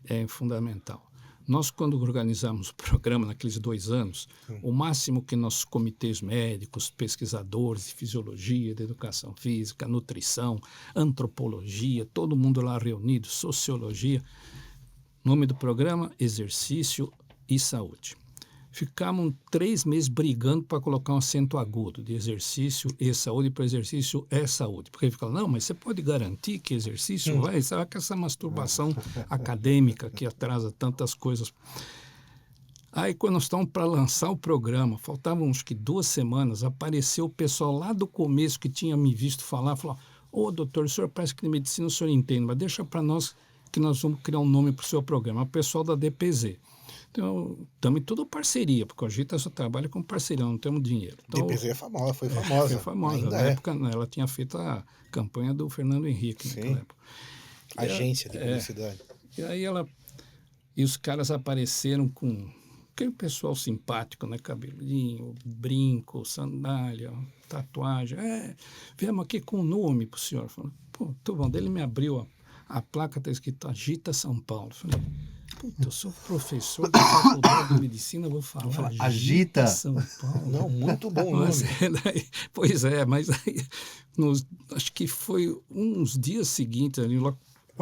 é fundamental. Nós, quando organizamos o programa naqueles 2 anos, o máximo que nossos comitês médicos, pesquisadores de fisiologia, de educação física, nutrição, antropologia, todo mundo lá reunido, sociologia, nome do programa, exercício e saúde. Ficamos 3 meses brigando para colocar um acento agudo de exercício e saúde para exercício é saúde. Porque ele fala, não, mas você pode garantir que exercício vai? Sabe que essa masturbação acadêmica que atrasa tantas coisas. Aí, quando nós estávamos para lançar o programa, faltavam acho que 2 semanas, apareceu o pessoal lá do começo que tinha me visto falar, falou, ô doutor, o senhor parece que de medicina o senhor entende, mas deixa para nós que nós vamos criar um nome para o seu programa. O pessoal da DPZ. Então, estamos em tudo parceria, porque a Agita só trabalha com parceria, não temos dinheiro. Então, DPZ é famosa, foi famosa. Foi famosa. Na época, ela tinha feito a campanha do Fernando Henrique naquela época. Agência de publicidade. E aí e os caras apareceram com aquele pessoal simpático, né? Cabelinho, brinco, sandália, tatuagem. Viemos aqui com o nome para o senhor. Falei, pô, tudo bom. Daí ele me abriu a placa, está escrito Agita São Paulo. Falei, puta, eu sou professor da faculdade de medicina, vou falar Agita São Paulo. Não, muito bom nome. Pois é, mas aí, acho que foi uns dias seguintes, ali, logo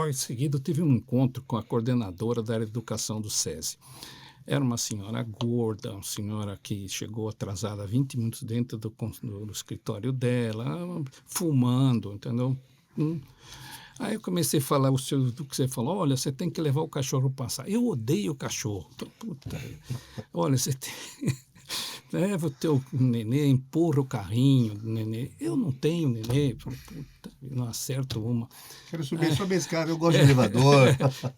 em seguida, eu tive um encontro com a coordenadora da área de educação do SESI. Era uma senhora gorda, uma senhora que chegou atrasada 20 minutos dentro do escritório dela, fumando, entendeu? Aí eu comecei a falar do que você falou, olha, você tem que levar o cachorro passear. Eu odeio o cachorro. Puta, olha, você tem... leva o teu nenê, empurra o carrinho do nenê. Eu não tenho nenê. Puta, não acerto uma. Quero subir sobre a escada, eu gosto de elevador.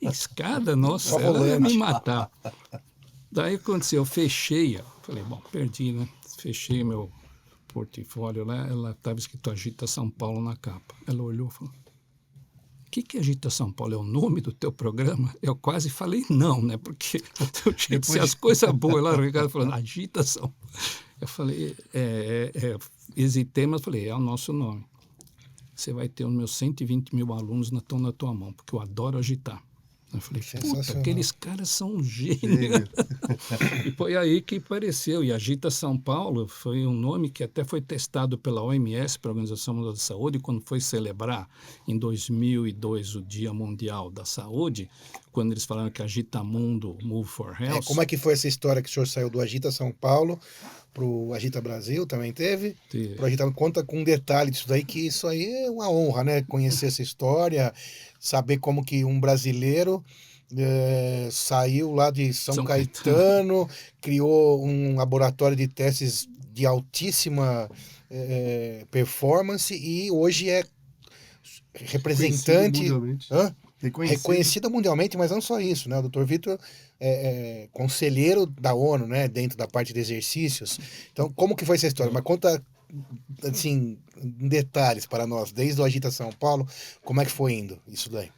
Escada, nossa, ela ia me matar. Daí aconteceu, eu fechei, falei, bom, perdi, né? Fechei meu portfólio lá, ela estava escrito Agita São Paulo na capa. Ela olhou e falou, o que é Agita São Paulo? É o nome do teu programa? Eu quase falei não, né? Porque eu tinha que ser as coisas boas lá, o Ricardo falando, Agita São Paulo. Eu falei, hesitei, mas falei, é o nosso nome. Você vai ter os meus 120 mil alunos estão na tua mão, porque eu adoro agitar. Eu falei, puta, aqueles caras são um gênio. E foi aí que apareceu. E Agita São Paulo foi um nome que até foi testado pela OMS, para a Organização Mundial da Saúde, quando foi celebrar em 2002 o Dia Mundial da Saúde, quando eles falaram que Agita Mundo, Move for Health. Como é que foi essa história que o senhor saiu do Agita São Paulo para o Agita Brasil, também teve? Pro Agita, conta com um detalhe disso daí, que isso aí é uma honra, né? Conhecer essa história, saber como que um brasileiro saiu lá de São Caetano, criou um laboratório de testes de altíssima performance e hoje é representante... Reconhecida mundialmente, mas não só isso, né? O Dr. Vitor é conselheiro da ONU, né? Dentro da parte de exercícios. Então, como que foi essa história? Mas conta, assim, em detalhes para nós, desde o Agita São Paulo, como é que foi indo isso daí?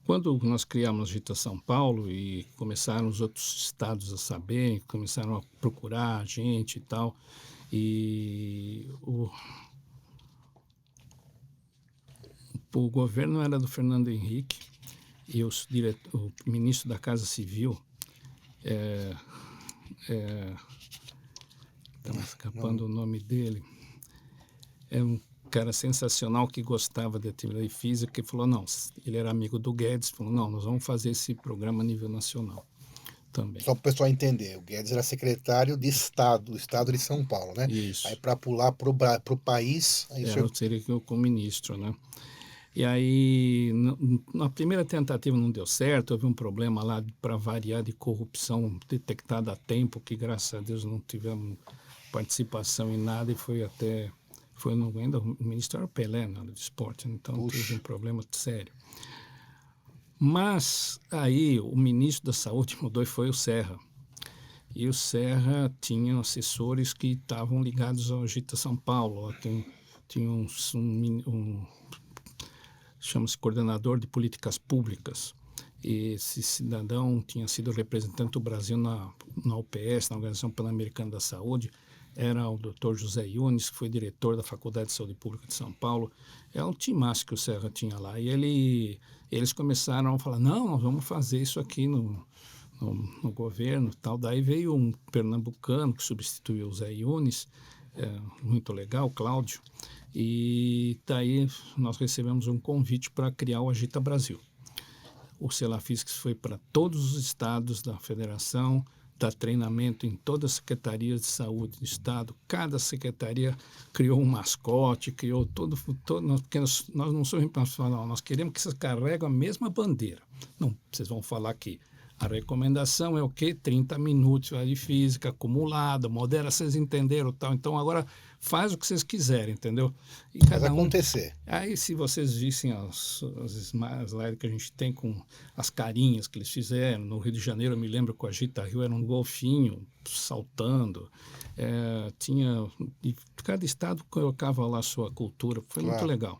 Quando nós criamos a Agita São Paulo e começaram os outros estados a saberem, começaram a procurar a gente e tal, e o governo era do Fernando Henrique e o ministro da Casa Civil está me escapando o nome dele, é um cara sensacional que gostava de atividade física e falou, não, ele era amigo do Guedes, falou, não, nós vamos fazer esse programa a nível nacional também. Só para o pessoal entender, o Guedes era secretário de Estado, do Estado de São Paulo, né? Isso. Aí para pular para o país... Aí seria com o ministro, né? E aí, na primeira tentativa não deu certo, houve um problema lá, para variar, de corrupção detectada a tempo, que graças a Deus não tivemos participação em nada, e foi ainda o ministro era o Pelé, né, do esporte, então teve um problema sério. Mas aí o ministro da Saúde mudou e foi o Serra. E o Serra tinha assessores que estavam ligados ao Agita São Paulo. Tinha chama-se coordenador de políticas públicas. E esse cidadão tinha sido representante do Brasil na OPS, na Organização Pan-Americana da Saúde. Era o Dr. José Yunes, que foi diretor da Faculdade de Saúde Pública de São Paulo. É um timaço que o Serra tinha lá. E eles começaram a falar, não, nós vamos fazer isso aqui no governo, tal. Daí veio um pernambucano que substituiu o Zé Yunes, muito legal, Cláudio, e daí nós recebemos um convite para criar o Agita Brasil. O Celafisques foi para todos os estados da federação, dá treinamento em todas as secretarias de saúde do estado. Cada secretaria criou um mascote, criou porque nós não somos para falar, não, nós queremos que vocês carreguem a mesma bandeira. Não, vocês vão falar aqui. A recomendação é o quê? 30 minutos de física acumulada, modera, vocês entenderam, tal. Então agora faz o que vocês quiserem, entendeu? E Faz acontecer. Aí se vocês vissem as slides que a gente tem com as carinhas que eles fizeram, no Rio de Janeiro eu me lembro que o Agita Rio era um golfinho saltando, e cada estado colocava lá a sua cultura, foi muito legal.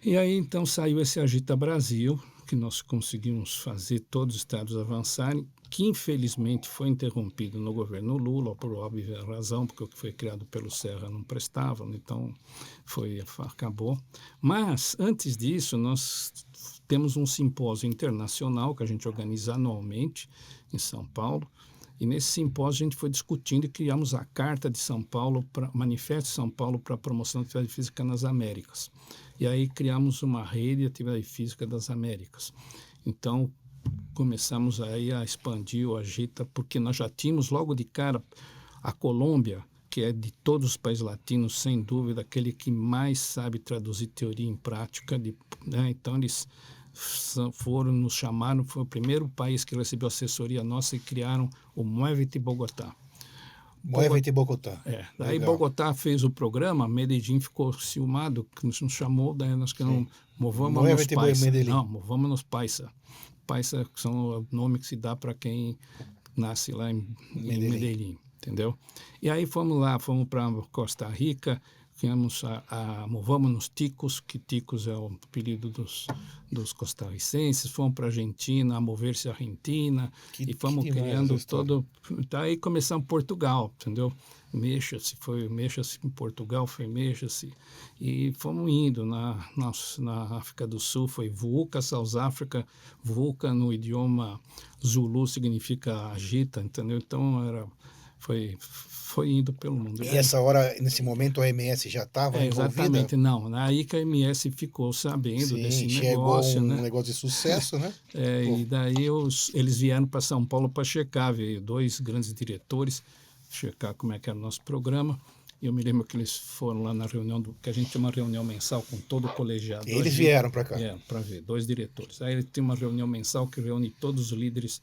E aí então saiu esse Agita Brasil, que nós conseguimos fazer todos os estados avançarem, que infelizmente foi interrompido no governo Lula, por óbvia razão, porque o que foi criado pelo Serra não prestava, então acabou. Mas, antes disso, nós temos um simpósio internacional que a gente organiza anualmente em São Paulo, e nesse simpósio a gente foi discutindo e criamos a Carta de São Paulo, Manifesto de São Paulo para a Promoção da Atividade Física nas Américas. E aí criamos uma rede de atividade física das Américas. Então, começamos aí a expandir o Agita, porque nós já tínhamos logo de cara a Colômbia, que é de todos os países latinos, sem dúvida, aquele que mais sabe traduzir teoria em prática. Né? Então, eles nos chamaram, foi o primeiro país que recebeu assessoria nossa e criaram o Muévete Bogotá. Muévete Bogotá. Daí Bogotá fez o programa, Medellín ficou ciumado, que nos chamou, daí nós queremos movamos nos paisa. Não, movamos nos paisa. Paisa são o nome que se dá para quem nasce lá em Medellín, entendeu? E aí fomos para Costa Rica, movamos nos ticos, que ticos é o apelido dos costarricenses, fomos para a Argentina, a Mover-se Argentina, e fomos criando todo. Daí começamos Portugal, entendeu? Mexa-se em Portugal, foi Mexa-se, e fomos indo. Na África do Sul foi VUCA, South Africa, VUCA no idioma Zulu significa agita, entendeu? Então foi indo pelo mundo. E essa hora, nesse momento, a OMS já estava envolvida? Exatamente, não. Aí que a OMS ficou sabendo desse negócio. Chegou um negócio de sucesso, né? E daí eles vieram para São Paulo para checar, veio 2 grandes diretores, checar como é que era o nosso programa. E eu me lembro que eles foram lá na reunião, que a gente tinha uma reunião mensal com todo o colegiado. Eles vieram para cá? Para ver, 2 diretores. Aí tem uma reunião mensal que reúne todos os líderes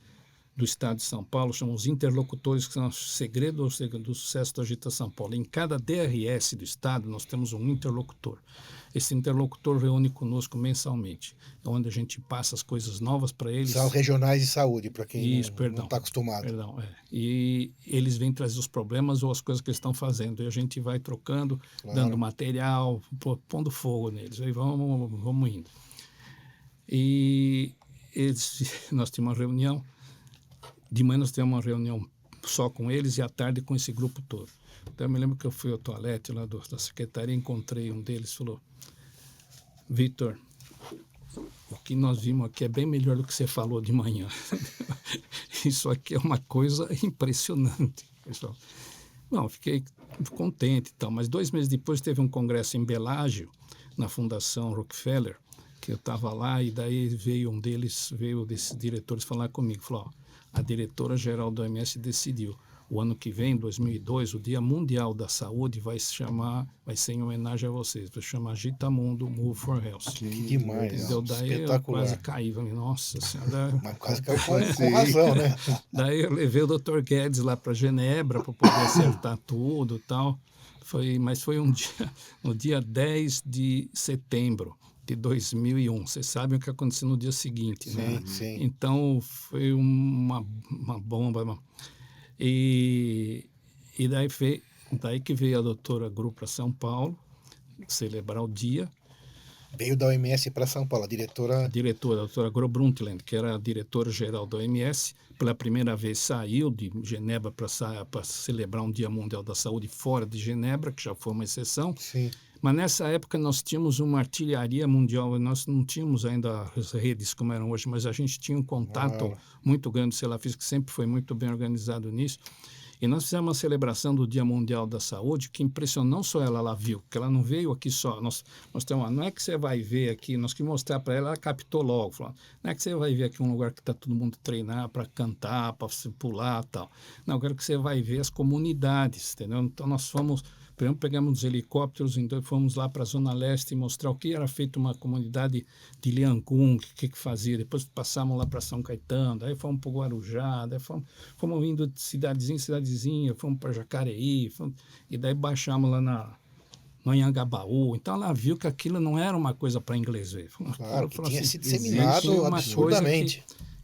do estado de São Paulo, chamam os interlocutores, que são o segredo do sucesso do Agita São Paulo. Em cada DRS do estado, nós temos um interlocutor. Esse interlocutor reúne conosco mensalmente, onde a gente passa as coisas novas para eles. São regionais de saúde, para quem não está acostumado. E eles vêm trazer os problemas ou as coisas que eles estão fazendo. E a gente vai trocando, dando material, pondo fogo neles. Aí vamos indo. E nós tínhamos uma reunião. De manhã nós temos uma reunião só com eles e à tarde com esse grupo todo. Então eu me lembro que eu fui ao toalete lá da secretaria, encontrei um deles e falou: Vitor, o que nós vimos aqui é bem melhor do que você falou de manhã. Isso aqui é uma coisa impressionante. Pessoal. Não, fiquei contente e tal, mas 2 meses depois teve um congresso em Belágio, na Fundação Rockefeller, que eu estava lá, e daí veio desses diretores falar comigo, falou: a diretora-geral do OMS decidiu, o ano que vem, 2002, o Dia Mundial da Saúde vai ser em homenagem a vocês, vai chamar Agitamundo Move for Health. Que demais, Entendeu? Daí eu espetacular. quase caí, falei, nossa senhora. Mas quase caiu com razão, né? Daí eu levei o Dr. Guedes lá para Genebra para poder acertar tudo e tal. Mas foi no dia 10 de setembro de 2001. Vocês sabem o que aconteceu no dia seguinte, né? Sim. Então foi uma bomba. E daí que veio a doutora Gru para São Paulo celebrar o dia. Veio da OMS para São Paulo, a diretora... A diretora, a doutora Gro Brundtland, que era a diretora-geral da OMS, pela primeira vez saiu de Genebra para celebrar um Dia Mundial da Saúde fora de Genebra, que já foi uma exceção. Sim. Mas nessa época nós tínhamos uma artilharia mundial, nós não tínhamos ainda as redes como eram hoje, mas a gente tinha um contato muito grande, o Celafis, que sempre foi muito bem organizado nisso. E nós fizemos uma celebração do Dia Mundial da Saúde que impressionou, não só ela viu, porque ela não veio aqui só. Nós temos não é que você vai ver aqui, nós que mostrar para ela, ela captou logo. Falou, não é que você vai ver aqui um lugar que está todo mundo treinar para cantar, para pular e tal. Não, eu quero que você vai ver as comunidades, entendeu? Então nós fomos... Primeiro pegamos os helicópteros, então fomos lá para a Zona Leste mostrar o que era feito uma comunidade de Liangun, o que fazia. Depois passamos lá para São Caetano, daí fomos para o Guarujá, daí fomos indo de cidadezinha, fomos para Jacareí, e daí baixamos lá no Anhangabaú. Então ela viu que aquilo não era uma coisa para inglês ver. Claro, que tinha assim, se disseminado absurdamente.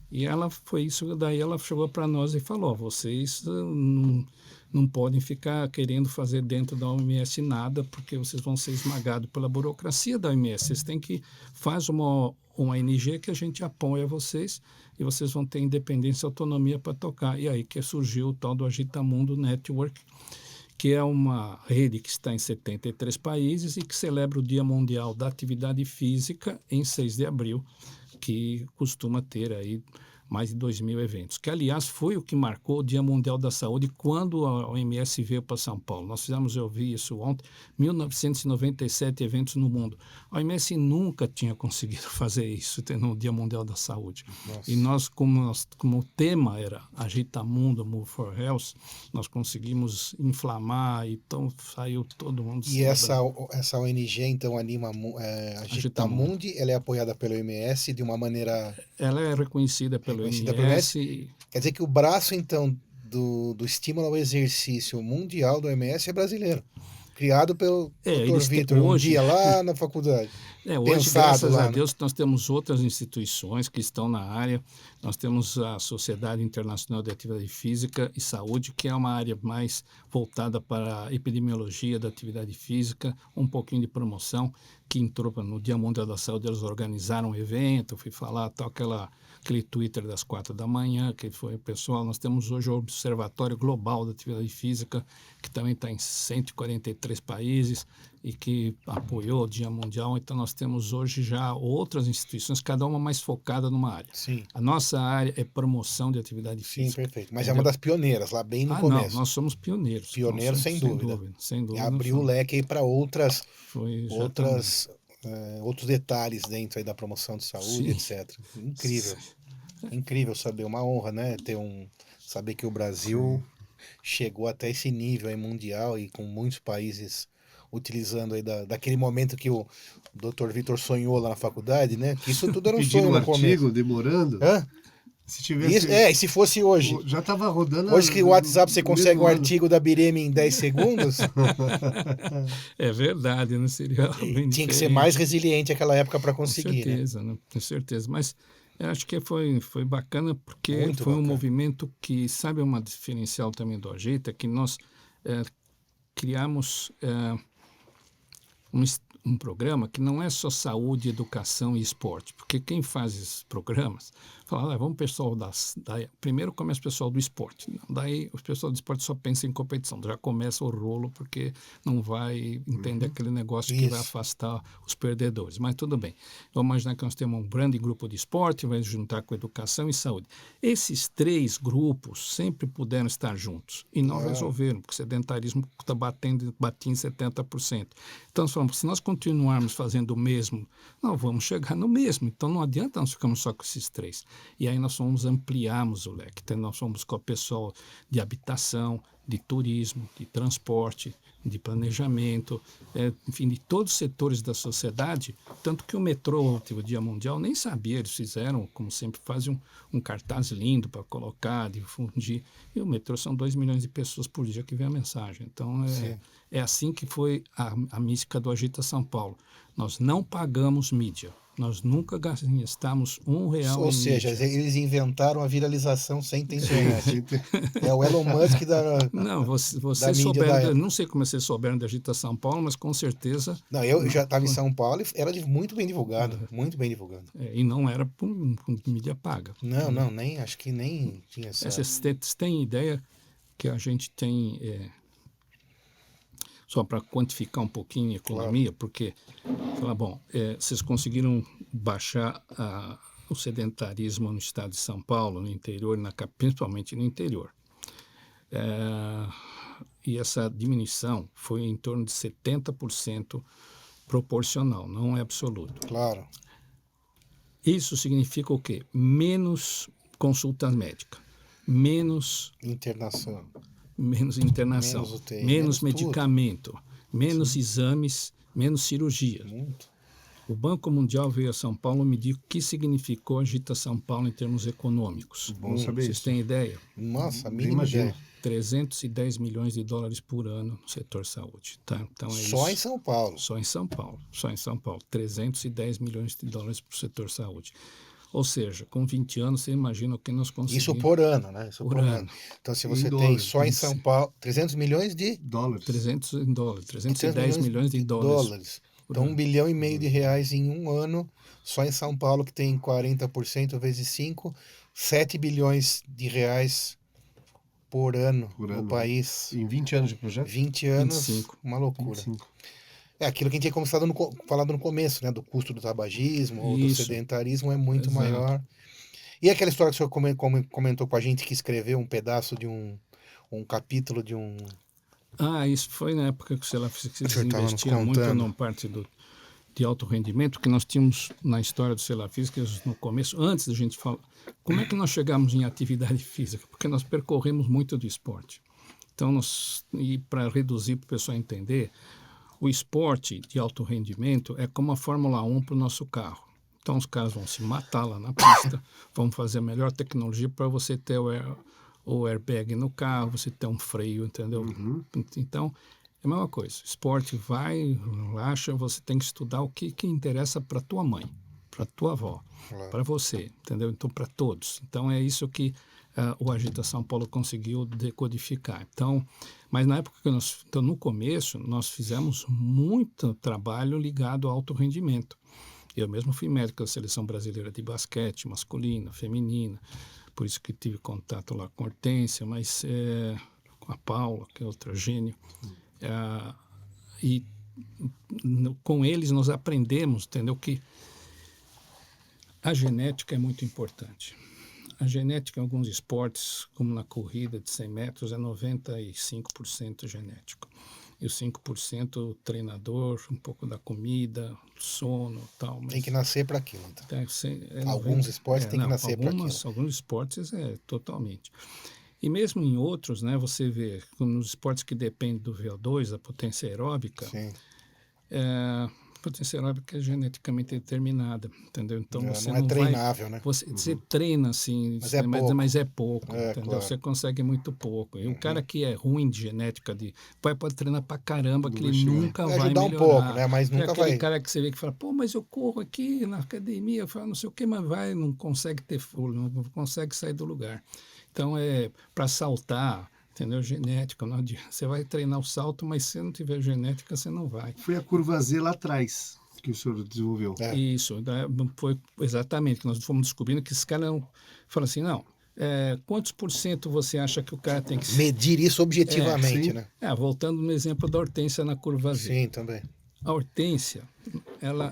E ela foi isso, daí ela chegou para nós e falou, vocês não podem ficar querendo fazer dentro da OMS nada, porque vocês vão ser esmagados pela burocracia da OMS. Vocês têm que fazer uma ONG que a gente apoia vocês e vocês vão ter independência e autonomia para tocar. E aí que surgiu o tal do Agitamundo Network, que é uma rede que está em 73 países e que celebra o Dia Mundial da Atividade Física em 6 de abril, que costuma ter aí mais de 2.000 eventos, que, aliás, foi o que marcou o Dia Mundial da Saúde quando a OMS veio para São Paulo. Nós fizemos, eu vi isso ontem, 1.997 eventos no mundo. A OMS nunca tinha conseguido fazer isso no Dia Mundial da Saúde. Nossa. E nós, como o tema era Agitamundo, Move for Health, nós conseguimos inflamar, então saiu todo mundo. E essa ONG, então, Agitamundi, ela é apoiada pela OMS de uma maneira... Ela é reconhecida pela OMS. Quer dizer que o braço, então, do estímulo ao exercício mundial do OMS é brasileiro. Criado pelo Dr. Vitor, um dia lá na faculdade. Hoje, graças a Deus, nós temos outras instituições que estão na área. Nós temos a Sociedade Internacional de Atividade Física e Saúde, que é uma área mais voltada para a epidemiologia da atividade física, um pouquinho de promoção, que entrou no Dia Mundial da Saúde. Eles organizaram um evento, fui falar, tal, aquele Twitter das 4 da manhã, que foi o pessoal. Nós temos hoje o Observatório Global da Atividade Física, que também está em 143 países e que apoiou o Dia Mundial. Então, nós temos hoje já outras instituições, cada uma mais focada numa área. Sim. A nossa área é promoção de atividade física. Sim, perfeito. Mas é uma das pioneiras, lá bem no começo. Não, nós somos pioneiros. Pioneiros, sem dúvida. E abriu o leque aí para outros detalhes dentro aí da promoção de saúde, etc. Incrível. Incrível saber, uma honra, né? Saber que o Brasil chegou até esse nível aí mundial e com muitos países utilizando aí daquele momento que o Dr. Vitor sonhou lá na faculdade, né? Que isso tudo era um sonho no começo. Artigo, demorando. Hã? Se tivesse... e se fosse hoje? Já estava rodando... Hoje que o WhatsApp você consegue um artigo da Bireme em 10 segundos? É verdade, não seria... Tinha que ser mais resiliente naquela época para conseguir, com certeza, né? Com certeza, mas eu acho que foi bacana porque Muito foi bacana. Um movimento que, sabe, uma diferencial também do Agita, que nós criamos um programa que não é só saúde, educação e esporte, porque quem faz esses programas fala, vamos pessoal primeiro começa o pessoal do esporte, daí o pessoal do esporte só pensa em competição, já começa o rolo porque não vai entender aquele negócio que vai afastar os perdedores, mas tudo bem, vamos imaginar que nós temos um grande grupo de esporte, vai juntar com educação e saúde. Esses 3 grupos sempre puderam estar juntos e não resolveram, porque o sedentarismo está batia em 70%. Então nós falamos, se nós continuarmos fazendo o mesmo, nós vamos chegar no mesmo. Então, não adianta nós ficarmos só com esses 3. E aí nós fomos ampliarmos o leque. Então, nós fomos com o pessoal de habitação, de turismo, de transporte, de planejamento, enfim, de todos os setores da sociedade, tanto que o metrô, o Dia Mundial, nem sabia, eles fizeram, como sempre, fazem um cartaz lindo para colocar, difundir, e o metrô são 2 milhões de pessoas por dia que vê a mensagem. Então, é assim que foi a mística do Agita São Paulo. Nós não pagamos mídia. Nós nunca gastamos R$1 Ou em seja, mídia. eles inventaram a viralização sem ter internet. É o Elon Musk da Não, você mídia da souberam, época. não sei como vocês souberam da Agita São Paulo, mas com certeza... Não, eu já estava em São Paulo e era muito bem divulgado, muito bem divulgado. E não era por mídia paga. Não, nem, acho que nem tinha essa... Vocês têm ideia que a gente tem... só para quantificar um pouquinho a economia, porque, vocês conseguiram baixar o sedentarismo no estado de São Paulo, no interior, principalmente no interior. E essa diminuição foi em torno de 70% proporcional, não é absoluto. Claro. Isso significa o quê? Menos consulta médica, menos Internação. menos internação, Menos UTI, menos menos medicamento, menos exames, menos cirurgia. Muito. O Banco Mundial veio a São Paulo medir o que significou a Agita São Paulo em termos econômicos. Bom saber Vocês isso. têm ideia? Nossa, a mínima Imagino. ideia. 310 milhões de dólares por ano no setor saúde. Tá? Então Só em isso. São Paulo. Só em São Paulo. Só em São Paulo. 310 milhões de dólares para o setor saúde. Ou seja, com 20 anos, você imagina o que nós conseguimos. Isso por ano, né? Isso Por ano. Então, se Em você tem dólares, só em isso. São Paulo 300 milhões de Dólares. 300 em dólares, 310 milhões de dólares. Então, 1,5 bilhão de reais em um ano, só em São Paulo, que tem 40% vezes 5, 7 bilhões de reais por ano no país. Em 20 anos de projeto? 20 anos, 25. uma loucura. 25. É aquilo que a gente tinha começado falado no começo, né? Do custo do tabagismo ou do Isso. sedentarismo é muito Exato. maior. E aquela história que o senhor comentou com a gente que escreveu um pedaço de um capítulo de um... Isso foi na época que o Celafisc O senhor estava nos investia muito contando. na parte de alto rendimento, que nós tínhamos na história do Celafisc, no começo, antes da gente falar, como é que nós chegamos em atividade física? Porque nós percorremos muito do esporte. Então, e para reduzir, para o pessoal entender, o esporte de alto rendimento é como a Fórmula 1 para o nosso carro. Então, os caras vão se matar lá na pista, vão fazer a melhor tecnologia para você ter o airbag no carro, você ter um freio, entendeu? Então, é a mesma coisa. Esporte vai, relaxa, você tem que estudar o que interessa para tua mãe, para tua avó, Claro. para você, entendeu? Então, para todos. Então, é isso que o Agita São Paulo conseguiu decodificar. Então, mas na época que então, no começo, nós fizemos muito trabalho ligado ao alto rendimento. Eu mesmo fui médico da Seleção Brasileira de Basquete, masculina, feminina, por isso que tive contato lá com a Hortência, mas com a Paula, que é outra gênio. E com eles nós aprendemos, entendeu, que a genética é muito importante. A genética em alguns esportes, como na corrida de 100 metros, é 95% genético. E os 5% treinador, um pouco da comida, sono e tal. Mas Tem que nascer para aquilo. Então. Alguns esportes têm que nascer para aquilo. Alguns esportes totalmente. E mesmo em outros, né, você vê, como nos esportes que dependem do VO2, da potência aeróbica, Sim. a potência aeróbica é geneticamente determinada, entendeu? Então você não é treinável, né? Você treina assim, Mas é pouco. entendeu? Claro. Você consegue muito pouco. E um cara que é ruim de genética, pode treinar pra caramba, que ele nunca vai ajudar melhorar. um pouco, né? Mas É nunca aquele vai. cara que você vê que fala, pô, mas eu corro aqui na academia, eu falo, não sei o que, mas não consegue ter fôlego, não consegue sair do lugar. Então, para saltar, entendeu? Genética, não adianta. Você vai treinar o salto, mas se não tiver genética, você não vai. Foi a curva Z lá atrás que o senhor desenvolveu. Isso, foi exatamente que nós fomos descobrindo que esse cara fala assim, não, quantos por cento você acha que o cara tem que ser? Medir isso objetivamente, sim. né? Voltando no exemplo da Hortência na curva Z. Sim, também. A Hortência, ela,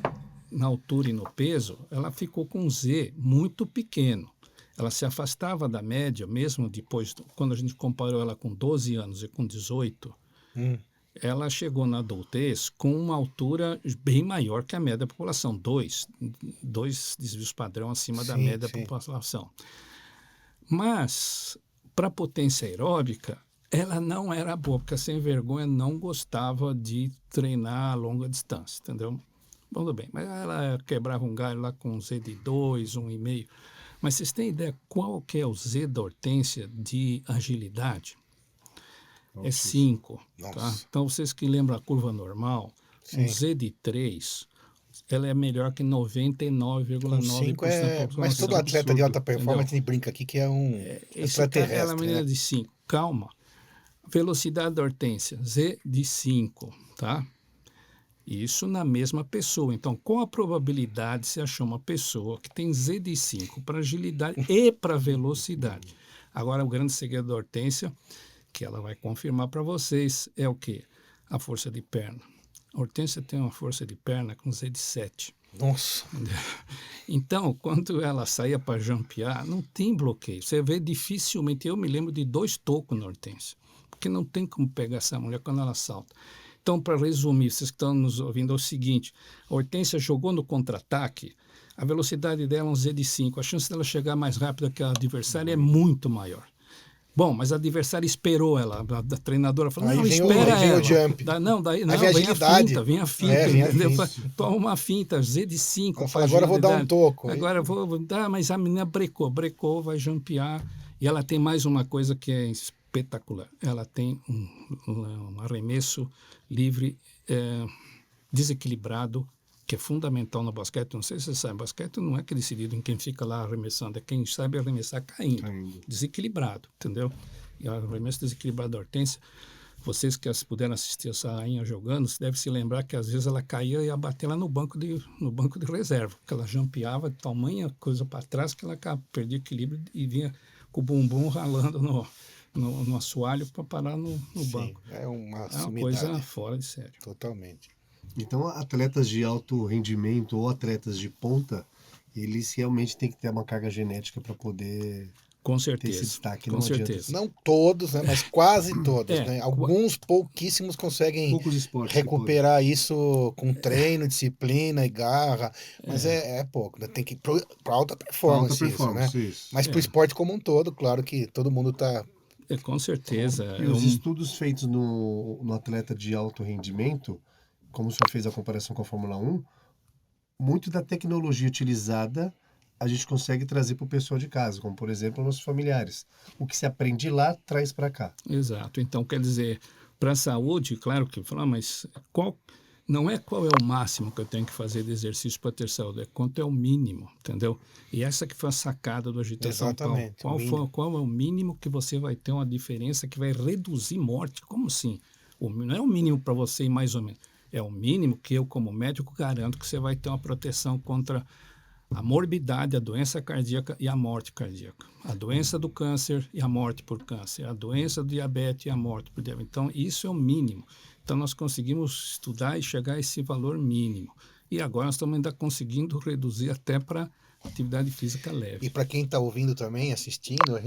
na altura e no peso, ela ficou com um Z muito pequeno. Ela se afastava da média, mesmo depois, quando a gente comparou ela com 12 anos e com 18, ela chegou na adultez com uma altura bem maior que a média da população, dois desvios padrão acima da média da população. Mas, para potência aeróbica, ela não era boa, porque a sem vergonha não gostava de treinar a longa distância, entendeu? Bom, tudo bem, mas ela quebrava um galho lá com Z de 2, 1,5. Mas vocês têm ideia qual que é o Z da Hortência de agilidade? É 5. Tá? Então, vocês que lembram a curva normal, um Z de 3, ela é melhor que 99,9%. 5 é... Mas todo atleta de alta performance brinca aqui que é um extraterrestre. Ela é menina de 5. Calma. Velocidade da Hortência, Z de 5, tá? Isso na mesma pessoa. Então, qual a probabilidade de você achar uma pessoa que tem Z de 5 para agilidade e para velocidade? Agora, o grande segredo da Hortência, que ela vai confirmar para vocês, é o quê? A força de perna. A Hortência tem uma força de perna com Z de 7. Nossa! Então, quando ela saía para jumpear, não tem bloqueio. Você vê dificilmente, eu me lembro de 2 tocos na Hortência, porque não tem como pegar essa mulher quando ela salta. Então, para resumir, vocês que estão nos ouvindo, é o seguinte: a Hortência jogou no contra-ataque, a velocidade dela é um Z de 5, a chance dela chegar mais rápido que a adversária é muito maior. Bom, mas a adversária esperou ela, a treinadora falou, aí não, vem espera vem ela. o jump. Vem a finta, entendeu? Toma uma finta, Z de 5. Agora eu vou dar um toco. Agora eu vou dar, mas a menina brecou, vai jumpear. E ela tem mais uma coisa que é espetacular. Ela tem um arremesso livre, desequilibrado, que é fundamental no basquete. Não sei se você sabe, basquete não é que é decidido em quem fica lá arremessando, é quem sabe arremessar caindo. Desequilibrado, entendeu? E o arremesso desequilibrado da Hortência, vocês que puderam assistir essa rainha jogando, você deve se lembrar que às vezes ela caía e ia bater lá no banco de reserva, porque ela jumpeava de tamanha coisa para trás que ela perdia equilíbrio e vinha com o bumbum ralando no assoalho para parar no banco. É uma coisa fora de sério. Totalmente. Então, atletas de alto rendimento ou atletas de ponta, eles realmente têm que ter uma carga genética para poder com certeza, ter esse destaque. Com certeza. Não todos, né, mas quase todos. Né? Alguns pouquíssimos conseguem recuperar isso com treino, disciplina e garra, mas é pouco. Né? Tem que ir para alta performance, né? Mas para o esporte como um todo, claro que todo mundo está... com certeza. E os estudos feitos no atleta de alto rendimento, como o senhor fez a comparação com a Fórmula 1, muito da tecnologia utilizada a gente consegue trazer para o pessoal de casa, como, por exemplo, nossos familiares. O que se aprende lá, traz para cá. Exato. Então, quer dizer, para a saúde, claro que falar, mas não é qual é o máximo que eu tenho que fazer de exercício para ter saúde, é quanto é o mínimo, entendeu? E essa que foi a sacada do Agitação Exatamente. Qual é o mínimo que você vai ter uma diferença que vai reduzir morte? Como assim? Não é o mínimo para você ir mais ou menos. É o mínimo que eu, como médico, garanto que você vai ter uma proteção contra a morbidade, a doença cardíaca e a morte cardíaca. A doença do câncer e a morte por câncer. A doença do diabetes e a morte por diabetes. Então, isso é o mínimo. Então, nós conseguimos estudar e chegar a esse valor mínimo. E agora nós estamos ainda conseguindo reduzir até para atividade física leve. E para quem está ouvindo também, assistindo,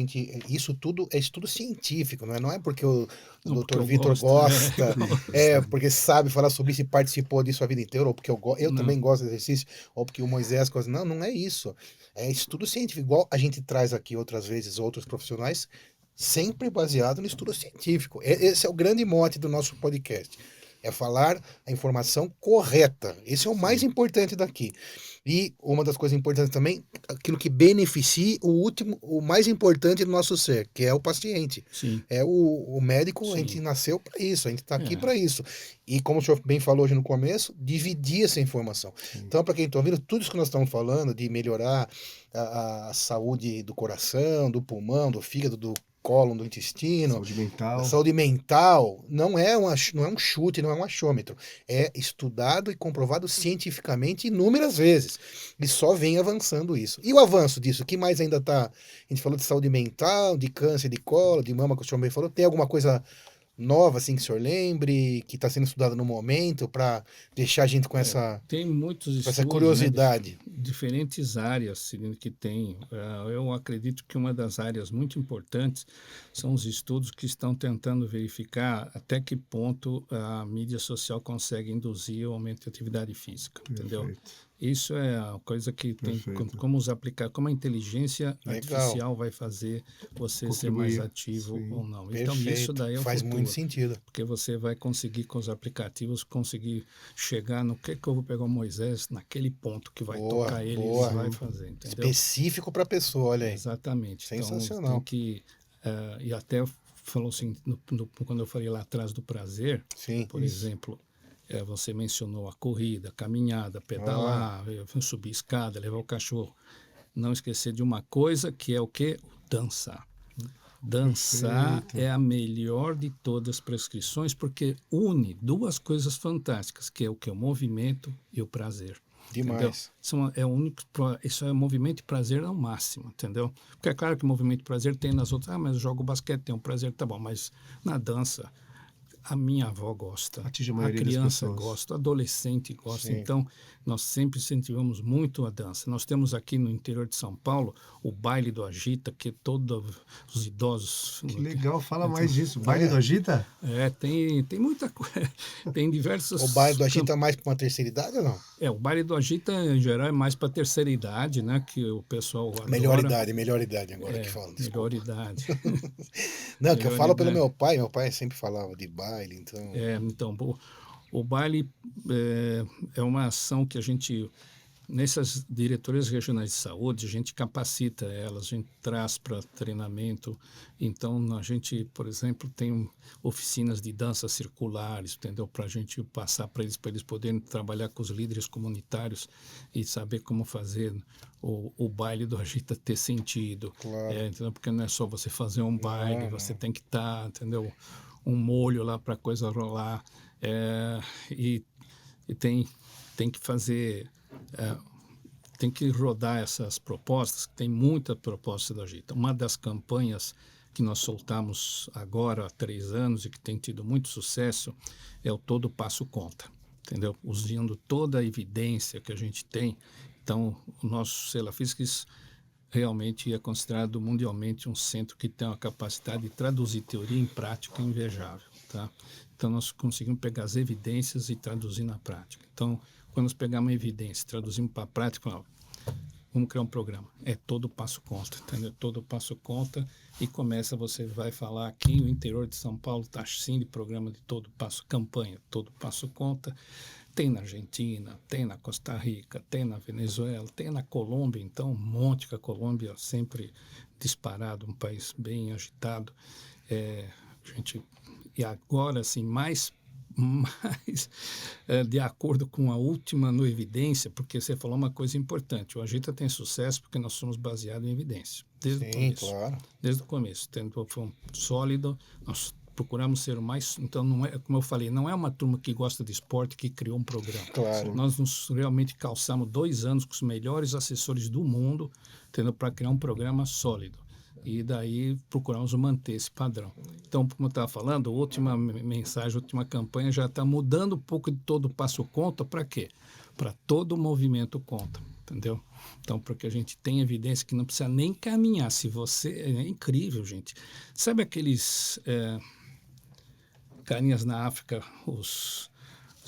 isso tudo é estudo científico, não é porque o Dr. Vitor gosta, porque sabe falar sobre isso e participou disso a vida inteira, ou porque eu também gosto de exercício, ou porque o Moisés gosta. Não é isso. É estudo científico, igual a gente traz aqui outras vezes outros profissionais, sempre baseado no estudo científico. Esse é o grande mote do nosso podcast. É falar a informação correta. Esse é o mais importante daqui. E uma das coisas importantes também, aquilo que beneficie o mais importante do nosso ser, que é o paciente. Sim. É o médico, sim. A gente nasceu para isso, a gente está aqui para isso. E como o senhor bem falou hoje no começo, dividir essa informação. Sim. Então, para quem está ouvindo, tudo isso que nós estamos falando, de melhorar a saúde do coração, do pulmão, do fígado, do cólon, do intestino, saúde mental, não é um chute, não é um achômetro, é estudado e comprovado cientificamente inúmeras vezes, e só vem avançando isso. E o avanço disso, o que mais ainda está, a gente falou de saúde mental, de câncer de colo, de mama, que o senhor bem falou, tem alguma coisa nova, assim, que o senhor lembre, que está sendo estudada no momento, para deixar a gente com essa Tem muitos estudos, curiosidade? diferentes áreas que tem. Eu acredito que uma das áreas muito importantes são os estudos que estão tentando verificar até que ponto a mídia social consegue induzir o aumento de atividade física, entendeu? Perfeito. Isso é a coisa que tem Perfeito. como os aplicar, como a inteligência Legal. artificial vai fazer você ser mais Contribuir, ativo sim. ou não. Perfeito. Então, isso daí é o Faz futuro. muito sentido. Porque você vai conseguir, com os aplicativos, conseguir chegar no que eu vou pegar o Moisés, naquele ponto que vai Boa, tocar ele, boa. ele vai fazer, entendeu? Específico para a pessoa, olha aí. Exatamente. Sensacional. Então, tem que... e até falou assim, quando eu falei lá atrás do prazer, Sim. por exemplo, você mencionou a corrida, a caminhada, pedalar, subir escada, levar o cachorro. Não esquecer de uma coisa que é o quê? Dançar. Dançar Perfeito. é a melhor de todas as prescrições porque une duas coisas fantásticas, que é o que? O movimento e o prazer. Demais. Isso é movimento e prazer ao máximo, entendeu? Porque é claro que movimento e prazer tem nas outras, mas eu jogo basquete, tem um prazer, tá bom, mas na dança, a minha avó gosta, Atinge a a maioria das criança pessoas. gosta, o adolescente gosta. Sim. Então, nós sempre incentivamos muito a dança. Nós temos aqui no interior de São Paulo o baile do Agita, que todos os idosos... Que legal, fala mais disso. Baile do Agita? Tem muita coisa. Tem diversos... O baile do Agita é mais para uma terceira idade ou não? O baile do Agita, em geral, é mais para terceira idade, né? Que o pessoal adora. Melhor idade agora que fala. Melhor idade. Não, que eu melhor falo pelo idade. meu pai sempre falava de baile, então... Então, o baile é uma ação que a gente, nessas diretorias regionais de saúde, a gente capacita elas, a gente traz para treinamento. Então, a gente, por exemplo, tem oficinas de dança circulares, entendeu? Para a gente passar para eles poderem trabalhar com os líderes comunitários e saber como fazer o baile do Agita ter sentido. Claro. Entendeu? Porque não é só você fazer um baile, você tem que estar, entendeu? Um molho lá para a coisa rolar. E tem que fazer... tem que rodar essas propostas, tem muita proposta da Agita. Uma das campanhas que nós soltamos agora há 3 anos e que tem tido muito sucesso é o Todo Passo Conta, entendeu? Usando toda a evidência que a gente tem. Então, o nosso Celafisques realmente é considerado mundialmente um centro que tem uma capacidade de traduzir teoria em prática invejável, tá? Então, nós conseguimos pegar as evidências e traduzir na prática. Então, quando nós pegamos uma evidência, traduzimos para a prática, vamos criar um programa. É Todo Passo Conta, entendeu? Todo Passo Conta e você vai falar aqui, o interior de São Paulo está assim de programa de Todo Passo, campanha Todo Passo Conta. Tem na Argentina, tem na Costa Rica, tem na Venezuela, tem na Colômbia, então um monte, que a Colômbia sempre disparado, um país bem agitado. E agora, assim, mais de acordo com a última no evidência, porque você falou uma coisa importante, o Agita tem sucesso porque nós somos baseados em evidência, desde o começo. Claro. Desde o começo, foi um sólido, nós procuramos ser o mais... Então, não é, como eu falei, não é uma turma que gosta de esporte que criou um programa. Claro. Nós realmente calçamos 2 anos com os melhores assessores do mundo, para criar um programa sólido. E daí procuramos manter esse padrão. Então, como eu estava falando, a última mensagem, a última campanha já está mudando um pouco de Todo Passo Conta para quê? Para todo o movimento conta, entendeu? Então, porque a gente tem evidência que não precisa nem caminhar. Se você... É incrível, gente. Sabe aqueles carinhas na África, os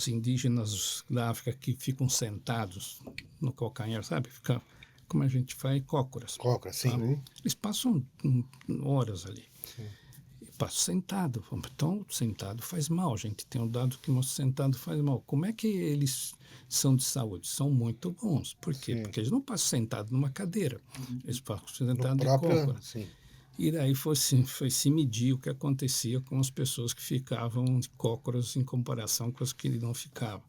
indígenas da África que ficam sentados no calcanhar, sabe? Fica, como a gente faz, cócoras. Cócoras, sim. Tá? Eles passam horas ali. Sim. E passam sentado. Então, sentado faz mal. A gente tem um dado que mostra que sentado faz mal. Como é que eles são de saúde? São muito bons. Por quê? Sim. Porque eles não passam sentados numa cadeira. Eles passam sentados de cócoras. Sim. E daí foi se medir o que acontecia com as pessoas que ficavam de cócoras em comparação com as que não ficavam.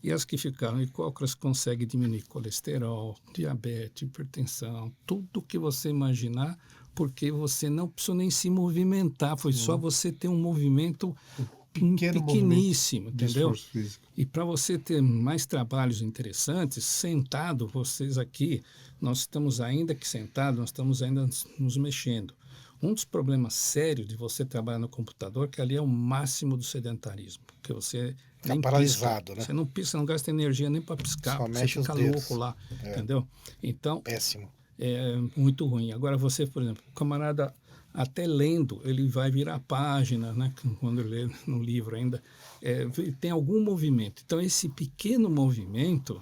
E as que ficaram de cócoras conseguem diminuir colesterol, diabetes, hipertensão, tudo que você imaginar, porque você não precisou nem se movimentar, foi só você ter um movimento pequeníssimo, entendeu? E para você ter mais trabalhos interessantes, sentado, vocês aqui, nós estamos ainda que sentados, nós estamos ainda nos mexendo. Um dos problemas sérios de você trabalhar no computador é que ali é o máximo do sedentarismo, porque você Tá nem paralisado, pisca, né? você não pisca, você não gasta energia nem para piscar, Só porque você mexe os fica louco dedos. lá, É, entendeu? Então, péssimo. é muito ruim. Agora você, por exemplo, o camarada até lendo, ele vai virar a página, né? Quando lê no livro ainda, tem algum movimento. Então esse pequeno movimento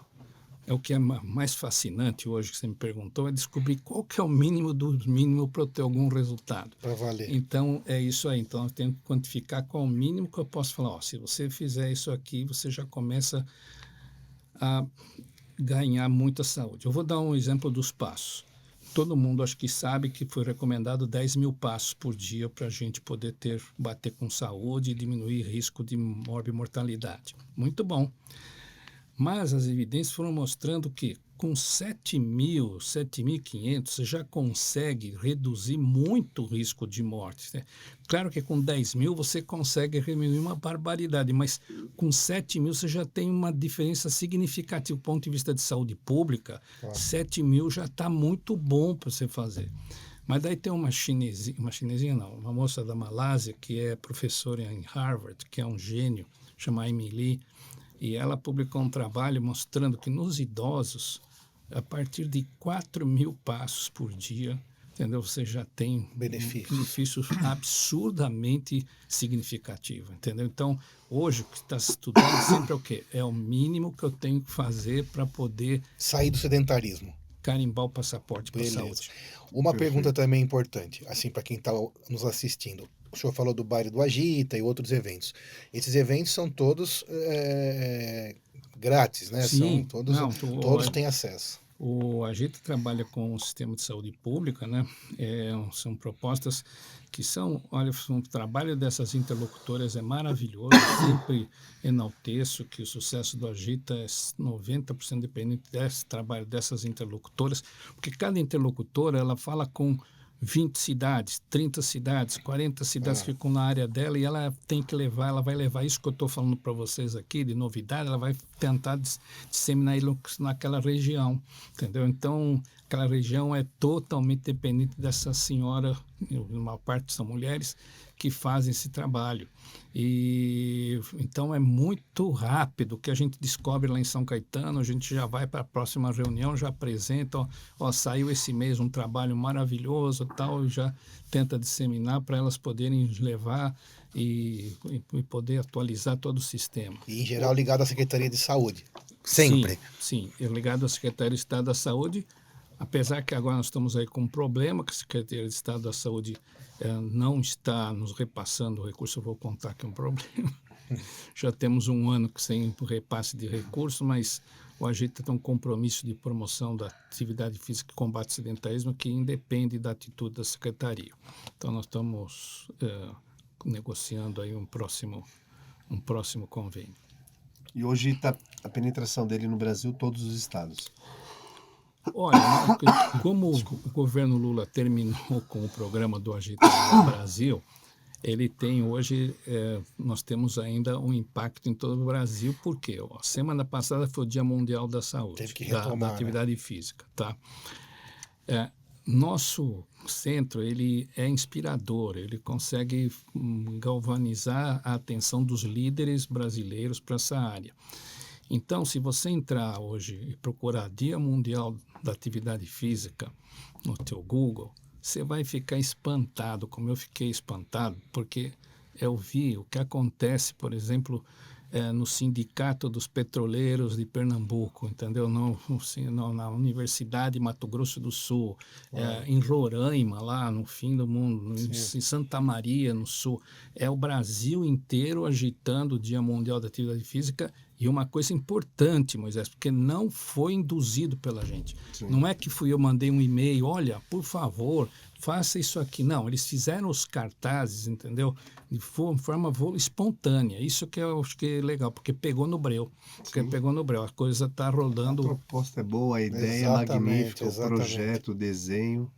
é o que é mais fascinante hoje que você me perguntou, é descobrir qual que é o mínimo do mínimo para eu ter algum resultado. Para valer. Então é isso aí. Então eu tenho que quantificar qual o mínimo que eu posso falar. Ó, se você fizer isso aqui, você já começa a ganhar muita saúde. Eu vou dar um exemplo dos passos. Todo mundo acho que sabe que foi recomendado 10 mil passos por dia para a gente poder bater com saúde e diminuir risco de mortalidade. Muito bom. Mas as evidências foram mostrando que com 7.000, 7.500, você já consegue reduzir muito o risco de morte. Né? Claro que com 10 mil você consegue diminuir uma barbaridade, mas com 7.000 você já tem uma diferença significativa do ponto de vista de saúde pública. Claro. 7.000 já está muito bom para você fazer. Mas daí tem uma chinesinha não, uma moça da Malásia que é professora em Harvard, que é um gênio, chama Emily, e ela publicou um trabalho mostrando que nos idosos, a partir de 4.000 passos por dia, entendeu? Você já tem benefício absurdamente significativo, entendeu? Então, hoje o que está se estudando sempre é o quê? É o mínimo que eu tenho que fazer para poder sair do sedentarismo. Carimbar o passaporte para a saúde. Uma pergunta também importante, assim, para quem está nos assistindo. O senhor falou do baile do Agita e outros eventos. Esses eventos são todos grátis, né? Sim, São todos têm acesso. O Agita trabalha com o sistema de saúde pública, né? São propostas que olha, o trabalho dessas interlocutoras é maravilhoso, eu sempre enalteço que o sucesso do Agita é 90% dependente desse trabalho dessas interlocutoras, porque cada interlocutora, ela fala com 20 cidades, 30 cidades, 40 cidades ficam na área dela e ela vai levar isso que eu estou falando para vocês aqui, de novidade, ela vai tentar disseminar naquela região, entendeu? Então, aquela região é totalmente dependente dessa senhora, uma parte são mulheres, que fazem esse trabalho. E então é muito rápido o que a gente descobre lá em São Caetano, a gente já vai para a próxima reunião, já apresenta, saiu esse mês um trabalho maravilhoso, tal, e já tenta disseminar para elas poderem levar e poder atualizar todo o sistema. E em geral ligado à Secretaria de Saúde, sempre. Sim, ligado à Secretaria de Estado da Saúde, apesar que agora nós estamos aí com um problema, que a Secretaria de Estado da Saúde não está nos repassando o recurso, eu vou contar que é um problema. Já temos um ano sem repasse de recurso, mas o Agita tem um compromisso de promoção da atividade física e combate ao sedentarismo que independe da atitude da Secretaria. Então nós estamos negociando aí um próximo convênio. E hoje está a penetração dele no Brasil, todos os estados. Olha, como o governo Lula terminou com o programa do Agita no Brasil, ele tem hoje, nós temos ainda um impacto em todo o Brasil, porque semana passada foi o Dia Mundial da Saúde, teve que retomar, da atividade física, tá? Nosso centro, ele é inspirador, ele consegue galvanizar a atenção dos líderes brasileiros para essa área. Então, se você entrar hoje e procurar Dia Mundial da Atividade Física no teu Google, você vai ficar espantado, como eu fiquei espantado, porque eu vi o que acontece, por exemplo, no Sindicato dos Petroleiros de Pernambuco, entendeu? Na Universidade de Mato Grosso do Sul, em Roraima, lá no fim do mundo, em Santa Maria, no Sul. É o Brasil inteiro agitando o Dia Mundial da Atividade Física. E uma coisa importante, Moisés, porque não foi induzido pela gente. Sim. Não é que eu mandei um e-mail, olha, por favor, faça isso aqui. Não, eles fizeram os cartazes, entendeu? De forma espontânea. Isso que eu acho que é legal, porque pegou no breu. A coisa está rodando. A proposta é boa, a ideia é magnífica, o projeto, o desenho.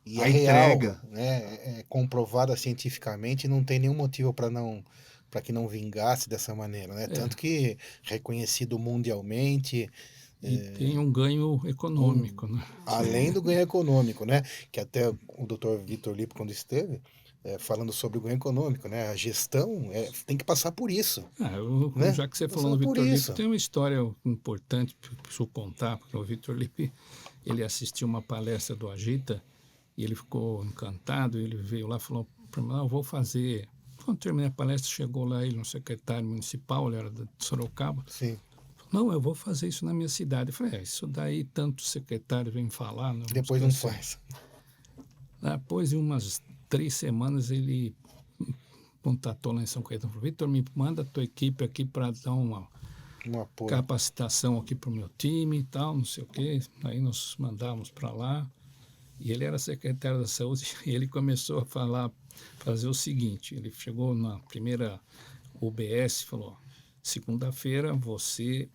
E a entrega. É comprovada cientificamente, não tem nenhum motivo para que não vingasse dessa maneira, né? Tanto que reconhecido mundialmente, E tem um ganho econômico, né? Além do ganho econômico, né? Que até o Dr. Vitor Lippe, quando esteve, falando sobre o ganho econômico, né? A gestão tem que passar por isso, né? Já que você falou Passar no por Vitor Lippe, isso. tem uma história importante para eu contar, porque o Vitor Lippe, ele assistiu uma palestra do Agita e ele ficou encantado, ele veio lá e falou para mim, eu vou fazer... Quando terminei a palestra, chegou lá ele, um secretário municipal, ele era de Sorocaba, Sim. não, eu vou fazer isso na minha cidade. Eu falei, isso daí tanto secretário vem falar. Depois não faz. Depois de umas 3 semanas, ele contatou lá em São Caetano, falou, Vitor, me manda a tua equipe aqui para dar uma apoio. Capacitação aqui para o meu time e tal, não sei o quê. Aí nós mandamos para lá. E ele era secretário da saúde e ele começou a fazer o seguinte, ele chegou na primeira UBS e falou, segunda-feira você,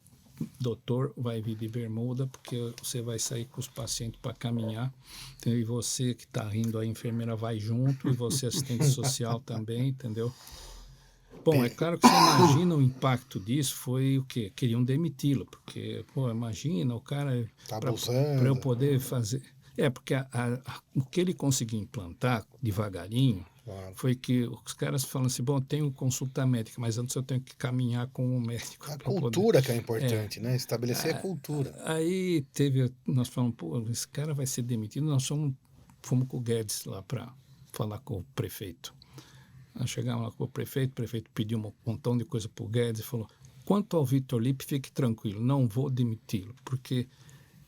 doutor, vai vir de bermuda porque você vai sair com os pacientes para caminhar, então, e você que está rindo, a enfermeira vai junto, e você assistente social também, entendeu? Bom, é claro que você imagina o impacto disso, foi o quê? Queriam demiti-lo, porque, pô, imagina, o cara... Tá para abusando. eu poder fazer... porque o que ele conseguiu implantar devagarinho foi que os caras falam assim, bom, eu tenho consulta médica, mas antes eu tenho que caminhar com o médico. A cultura que é importante, né? Estabelecer a cultura. Aí nós falamos, pô, esse cara vai ser demitido, nós fomos com o Guedes lá para falar com o prefeito. Nós chegamos lá com o prefeito pediu um montão de coisa para o Guedes e falou, quanto ao Vitor Lippe, fique tranquilo, não vou demiti-lo, porque...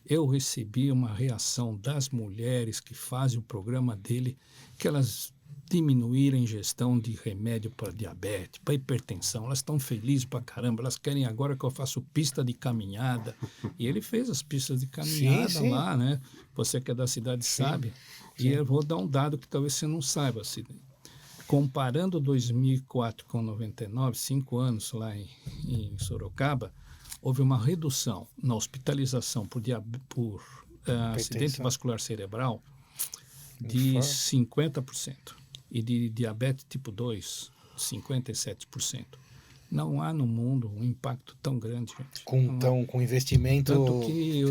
eu recebi uma reação das mulheres que fazem o programa dele, que elas diminuíram a ingestão de remédio para diabetes, para hipertensão, elas estão felizes para caramba, elas querem agora que eu faço pista de caminhada. E ele fez as pistas de caminhada sim. lá, né? Você que é da cidade sabe. Sim. E eu vou dar um dado que talvez você não saiba, Sidney. Comparando 2004 com 99, 5 anos lá em Sorocaba, houve uma redução na hospitalização por acidente vascular cerebral de 50% e de diabetes tipo 2, 57%. Não há no mundo um impacto tão grande, gente. Com investimento... Tanto que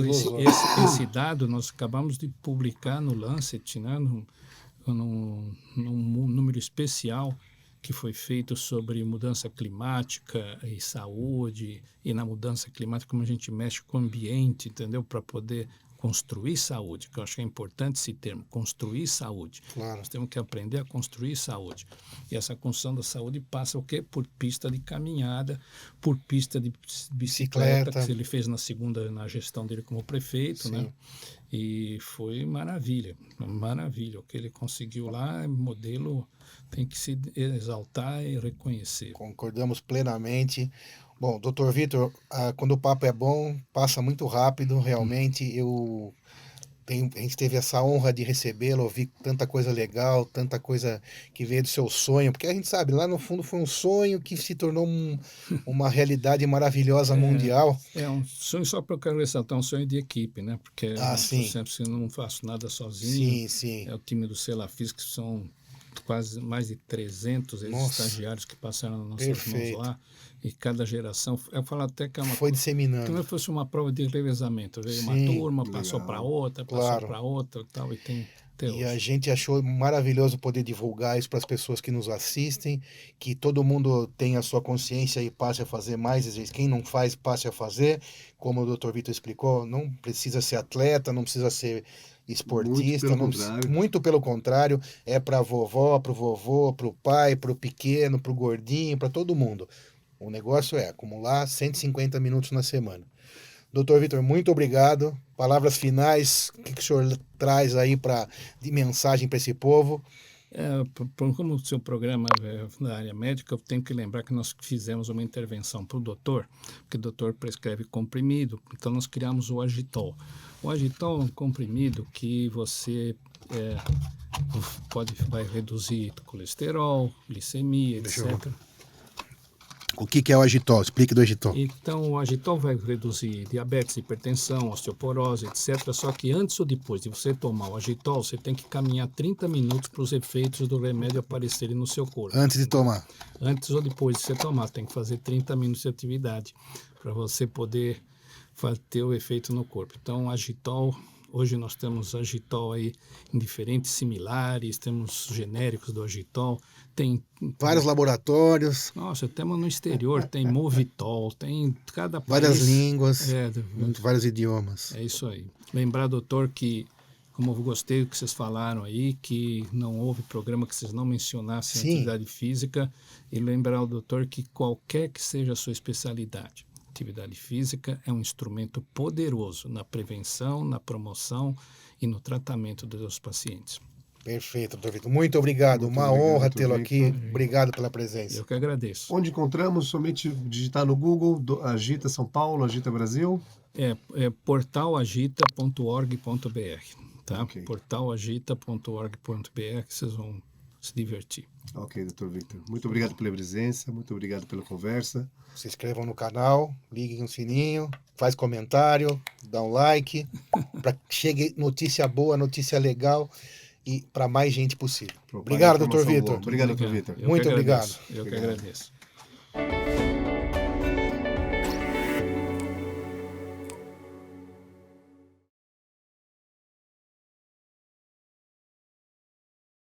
esse dado nós acabamos de publicar no Lancet, né, num número especial que foi feito sobre mudança climática e saúde, e na mudança climática como a gente mexe com o ambiente, entendeu? Para poder construir saúde, que eu acho que é importante esse termo, construir saúde. Claro. Nós temos que aprender a construir saúde. E essa construção da saúde passa o quê? Por pista de caminhada, por pista de bicicleta, que ele fez na gestão dele como prefeito, né? E foi maravilha. O que ele conseguiu lá, modelo, tem que se exaltar e reconhecer. Concordamos plenamente. Bom, doutor Vitor, quando o papo é bom, passa muito rápido, realmente. A gente teve essa honra de recebê-lo, ouvir tanta coisa legal, tanta coisa que veio do seu sonho, porque a gente sabe, lá no fundo foi um sonho que se tornou uma realidade maravilhosa mundial. É um sonho, só para eu quero ressaltar, um sonho de equipe, né? Porque eu sempre não faço nada sozinho. Sim. É o time do Celafis, que são quase mais de 300 estagiários que passaram nas nossas mãos lá, e cada geração, eu falo até que foi disseminando. Como se fosse uma prova de revezamento, veio uma turma, passou para outra, passou para outra e tal, e tem até hoje. E a gente achou maravilhoso poder divulgar isso para as pessoas que nos assistem, que todo mundo tenha a sua consciência e passe a fazer mais exercício. Quem não faz, passe a fazer. Como o Dr. Vitor explicou, não precisa ser atleta, não precisa ser esportista, muito pelo contrário, é para a vovó, para o vovô, para o pai, para o pequeno, para o gordinho, para todo mundo. O negócio é acumular 150 minutos na semana. Doutor Vitor, muito obrigado. Palavras finais, o que o senhor traz aí de mensagem para esse povo? Como o seu programa é na área médica, eu tenho que lembrar que nós fizemos uma intervenção para o doutor, porque o doutor prescreve comprimido, então nós criamos o Agitol. O Agitol é um comprimido que você vai reduzir colesterol, glicemia, etc. O que é o Agitol? Explique do Agitol. Então, o Agitol vai reduzir diabetes, hipertensão, osteoporose, etc. Só que antes ou depois de você tomar o Agitol, você tem que caminhar 30 minutos para os efeitos do remédio aparecerem no seu corpo. Antes de tomar? Antes ou depois de você tomar, tem que fazer 30 minutos de atividade para você poder ter o efeito no corpo. Então, Agitol, hoje nós temos Agitol aí em diferentes similares, temos genéricos do Agitol, tem... Vários laboratórios, Nossa, temos no exterior, tem Movitol, tem cada país... várias línguas, É, vários idiomas. é isso aí. Lembrar, doutor, que, como eu gostei do que vocês falaram aí, que não houve programa que vocês não mencionassem Sim. atividade física, e lembrar ao doutor que qualquer que seja a sua especialidade, atividade física é um instrumento poderoso na prevenção, na promoção e no tratamento dos seus pacientes. Perfeito, doutor Vitor. Muito obrigado. Muito Uma obrigado, honra doutor tê-lo aqui. Victor. Obrigado pela presença. Eu que agradeço. Onde encontramos? Somente digitar no Google, Agita São Paulo, Agita Brasil. É portalagita.org.br, tá? Ok. portalagita.org.br, que vocês vão se divertir. Ok, doutor Victor. Muito obrigado pela presença, muito obrigado pela conversa. Se inscrevam no canal, liguem no sininho, faz comentário, dá um like, para que chegue notícia boa, notícia legal e para mais gente possível. Propague Obrigado, doutor informação Vitor. boa. Obrigado, doutor Victor. Eu Muito que agradeço. obrigado. Eu que Obrigado. agradeço.